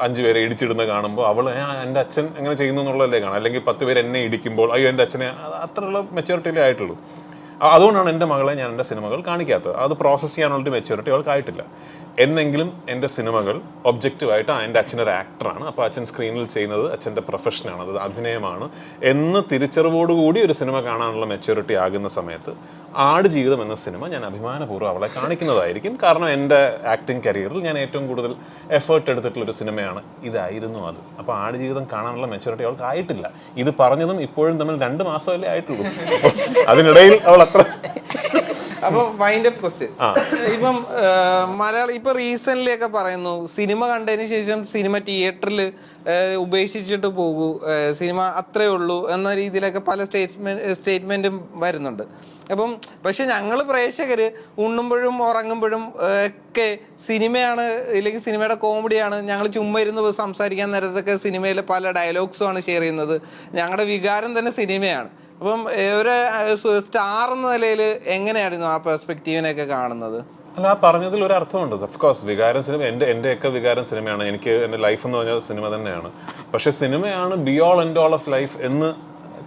5 പേരെ ഇടിച്ചിടുന്ന കാണുമ്പോൾ അവൾ എൻ്റെ അച്ഛൻ എങ്ങനെ ചെയ്യുന്നു എന്നുള്ളതല്ലേ കാണാം. അല്ലെങ്കിൽ 10 പേര് എന്നെ ഇടിക്കുമ്പോൾ അയ്യോ എൻ്റെ അച്ഛനെ, അത്രയുള്ള മെച്യൂരിറ്റിയിലേ ആയിട്ടുള്ളൂ. അതുകൊണ്ടാണ് എൻ്റെ മകളെ ഞാൻ എൻ്റെ സിനിമകൾ കാണിക്കാത്തത്. അത് പ്രോസസ്സ് ചെയ്യാനുള്ളൊരു മെച്യൂരിറ്റി അവൾക്കായിട്ടില്ല. എന്നെങ്കിലും എൻ്റെ സിനിമകൾ ഒബ്ജക്റ്റീവായിട്ട് എൻ്റെ അച്ഛനൊരു ആക്ടറാണ്, അപ്പോൾ അച്ഛൻ സ്ക്രീനിൽ ചെയ്യുന്നത് അച്ഛൻ്റെ പ്രൊഫഷനാണ്, അത് അഭിനയമാണ് എന്ന് തിരിച്ചറിവോടുകൂടി ഒരു സിനിമ കാണാനുള്ള മെച്യൂരിറ്റി ആകുന്ന സമയത്ത് ആടുജീവിതം എന്ന സിനിമ ഞാൻ അഭിമാനപൂർവ്വം അവളെ കാണിക്കുന്നതായിരിക്കും. കാരണം എൻ്റെ ആക്ടിങ് കരിയറിൽ ഞാൻ ഏറ്റവും കൂടുതൽ എഫേർട്ട് എടുത്തിട്ടുള്ളൊരു സിനിമയാണ് ഇതായിരുന്നു അത്. അപ്പോൾ ആടുജീവിതം കാണാനുള്ള മെച്യൂരിറ്റി അവൾക്ക് ആയിട്ടില്ല. ഇത് പറഞ്ഞതും ഇപ്പോഴും തമ്മിൽ 2 മാസമല്ലേ ആയിട്ടുള്ളൂ. അതിനിടയിൽ അവൾ അത്ര. അപ്പൊ വൈൻഡ് അപ്പ് ക്വസ്റ്റ്യൻ, ഇപ്പം മലയാളം ഇപ്പൊ റീസെന്റ് ഒക്കെ പറയുന്നു സിനിമ കണ്ടതിന് ശേഷം സിനിമ തിയേറ്ററിൽ ഉപേക്ഷിച്ചിട്ട് പോകൂ, സിനിമ അത്രേ ഉള്ളൂ എന്ന രീതിയിലൊക്കെ പല സ്റ്റേറ്റ്മെന്റും വരുന്നുണ്ട്. അപ്പം പക്ഷെ ഞങ്ങൾ പ്രേക്ഷകര് ഉണ്ണുമ്പോഴും ഉറങ്ങുമ്പോഴും ഒക്കെ സിനിമയാണ്, ഇല്ലെങ്കിൽ സിനിമയുടെ കോമഡിയാണ്. ഞങ്ങൾ ചുമ്മാ ഇരുന്ന് സംസാരിക്കാൻ നേരത്തൊക്കെ സിനിമയിലെ പല ഡയലോഗ്സും ആണ് ഷെയർ ചെയ്യുന്നത്. ഞങ്ങളുടെ വികാരം തന്നെ സിനിമയാണ്. അപ്പം ഒരു സ്റ്റാർ എന്ന നിലയിൽ എങ്ങനെയായിരുന്നു ആ പെർസ്പെക്റ്റീവിനെയൊക്കെ കാണുന്നത്? അല്ല, ആ പറഞ്ഞതിൽ ഒരു അർത്ഥമുണ്ട്. ഓഫ്കോഴ്സ് വികാരം സിനിമ, എൻ്റെയൊക്കെ വികാരം സിനിമയാണ്. എനിക്ക് എൻ്റെ ലൈഫ് എന്ന് പറഞ്ഞാൽ സിനിമ തന്നെയാണ്. പക്ഷെ സിനിമയാണ് B all and all of life എന്ന്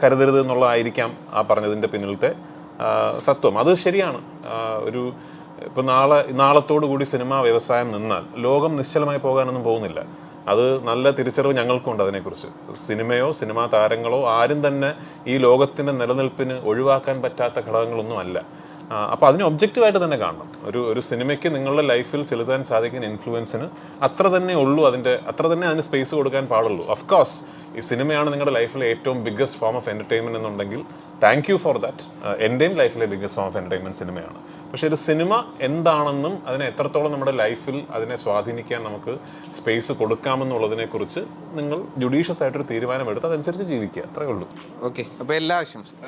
കരുതരുത് എന്നുള്ളതായിരിക്കാം ആ പറഞ്ഞതിൻ്റെ പിന്നിലത്തെ സത്വം. അത് ശരിയാണ്. ഇപ്പോൾ നാളത്തോടു കൂടി സിനിമാ വ്യവസായം നിന്നാൽ ലോകം നിശ്ചലമായി പോകാനൊന്നും പോകുന്നില്ല. അത് നല്ല തിരിച്ചറിവ് ഞങ്ങൾക്കുണ്ട് അതിനെക്കുറിച്ച്. സിനിമയോ സിനിമാ താരങ്ങളോ ആരും തന്നെ ഈ ലോകത്തിൻ്റെ നിലനിൽപ്പിന് ഒഴിവാക്കാൻ പറ്റാത്ത ഘടകങ്ങളൊന്നും അല്ല. അപ്പോൾ അതിനെ ഒബ്ജക്റ്റീവായിട്ട് തന്നെ കാണണം. ഒരു സിനിമയ്ക്ക് നിങ്ങളുടെ ലൈഫിൽ ചെലുത്താൻ സാധിക്കുന്ന ഇൻഫ്ലുവൻസിന് അത്ര തന്നെ ഉള്ളൂ, അത്ര തന്നെ അതിന് സ്പേസ് കൊടുക്കാൻ പാടുള്ളൂ. ഓഫ്കോഴ്സ് ഈ സിനിമയാണ് നിങ്ങളുടെ ലൈഫിലെ ഏറ്റവും ബിഗ്ഗസ്റ്റ് ഫോം ഓഫ് എൻ്റർടൈൻമെൻറ്റ് എന്നുണ്ടെങ്കിൽ താങ്ക് യു ഫോർ ദാറ്റ്. എൻ്റെയും ലൈഫിലെ ബിഗ്ഗസ്റ്റ് ഫോം ഓഫ് എൻ്റർടൈൻമെൻറ്റ് സിനിമയാണ്. പക്ഷേ ഒരു സിനിമ എന്താണെന്നും അതിനെ എത്രത്തോളം നമ്മുടെ ലൈഫിൽ അതിനെ സ്വാധീനിക്കാൻ നമുക്ക് സ്പേസ് കൊടുക്കാമെന്നുള്ളതിനെക്കുറിച്ച് നിങ്ങൾ ജുഡീഷ്യസ് ആയിട്ടൊരു തീരുമാനമെടുത്ത് അതനുസരിച്ച് ജീവിക്കുക, അത്രയേ ഉള്ളൂ. ഓക്കെ, അപ്പോൾ എല്ലാ ആശംസയും.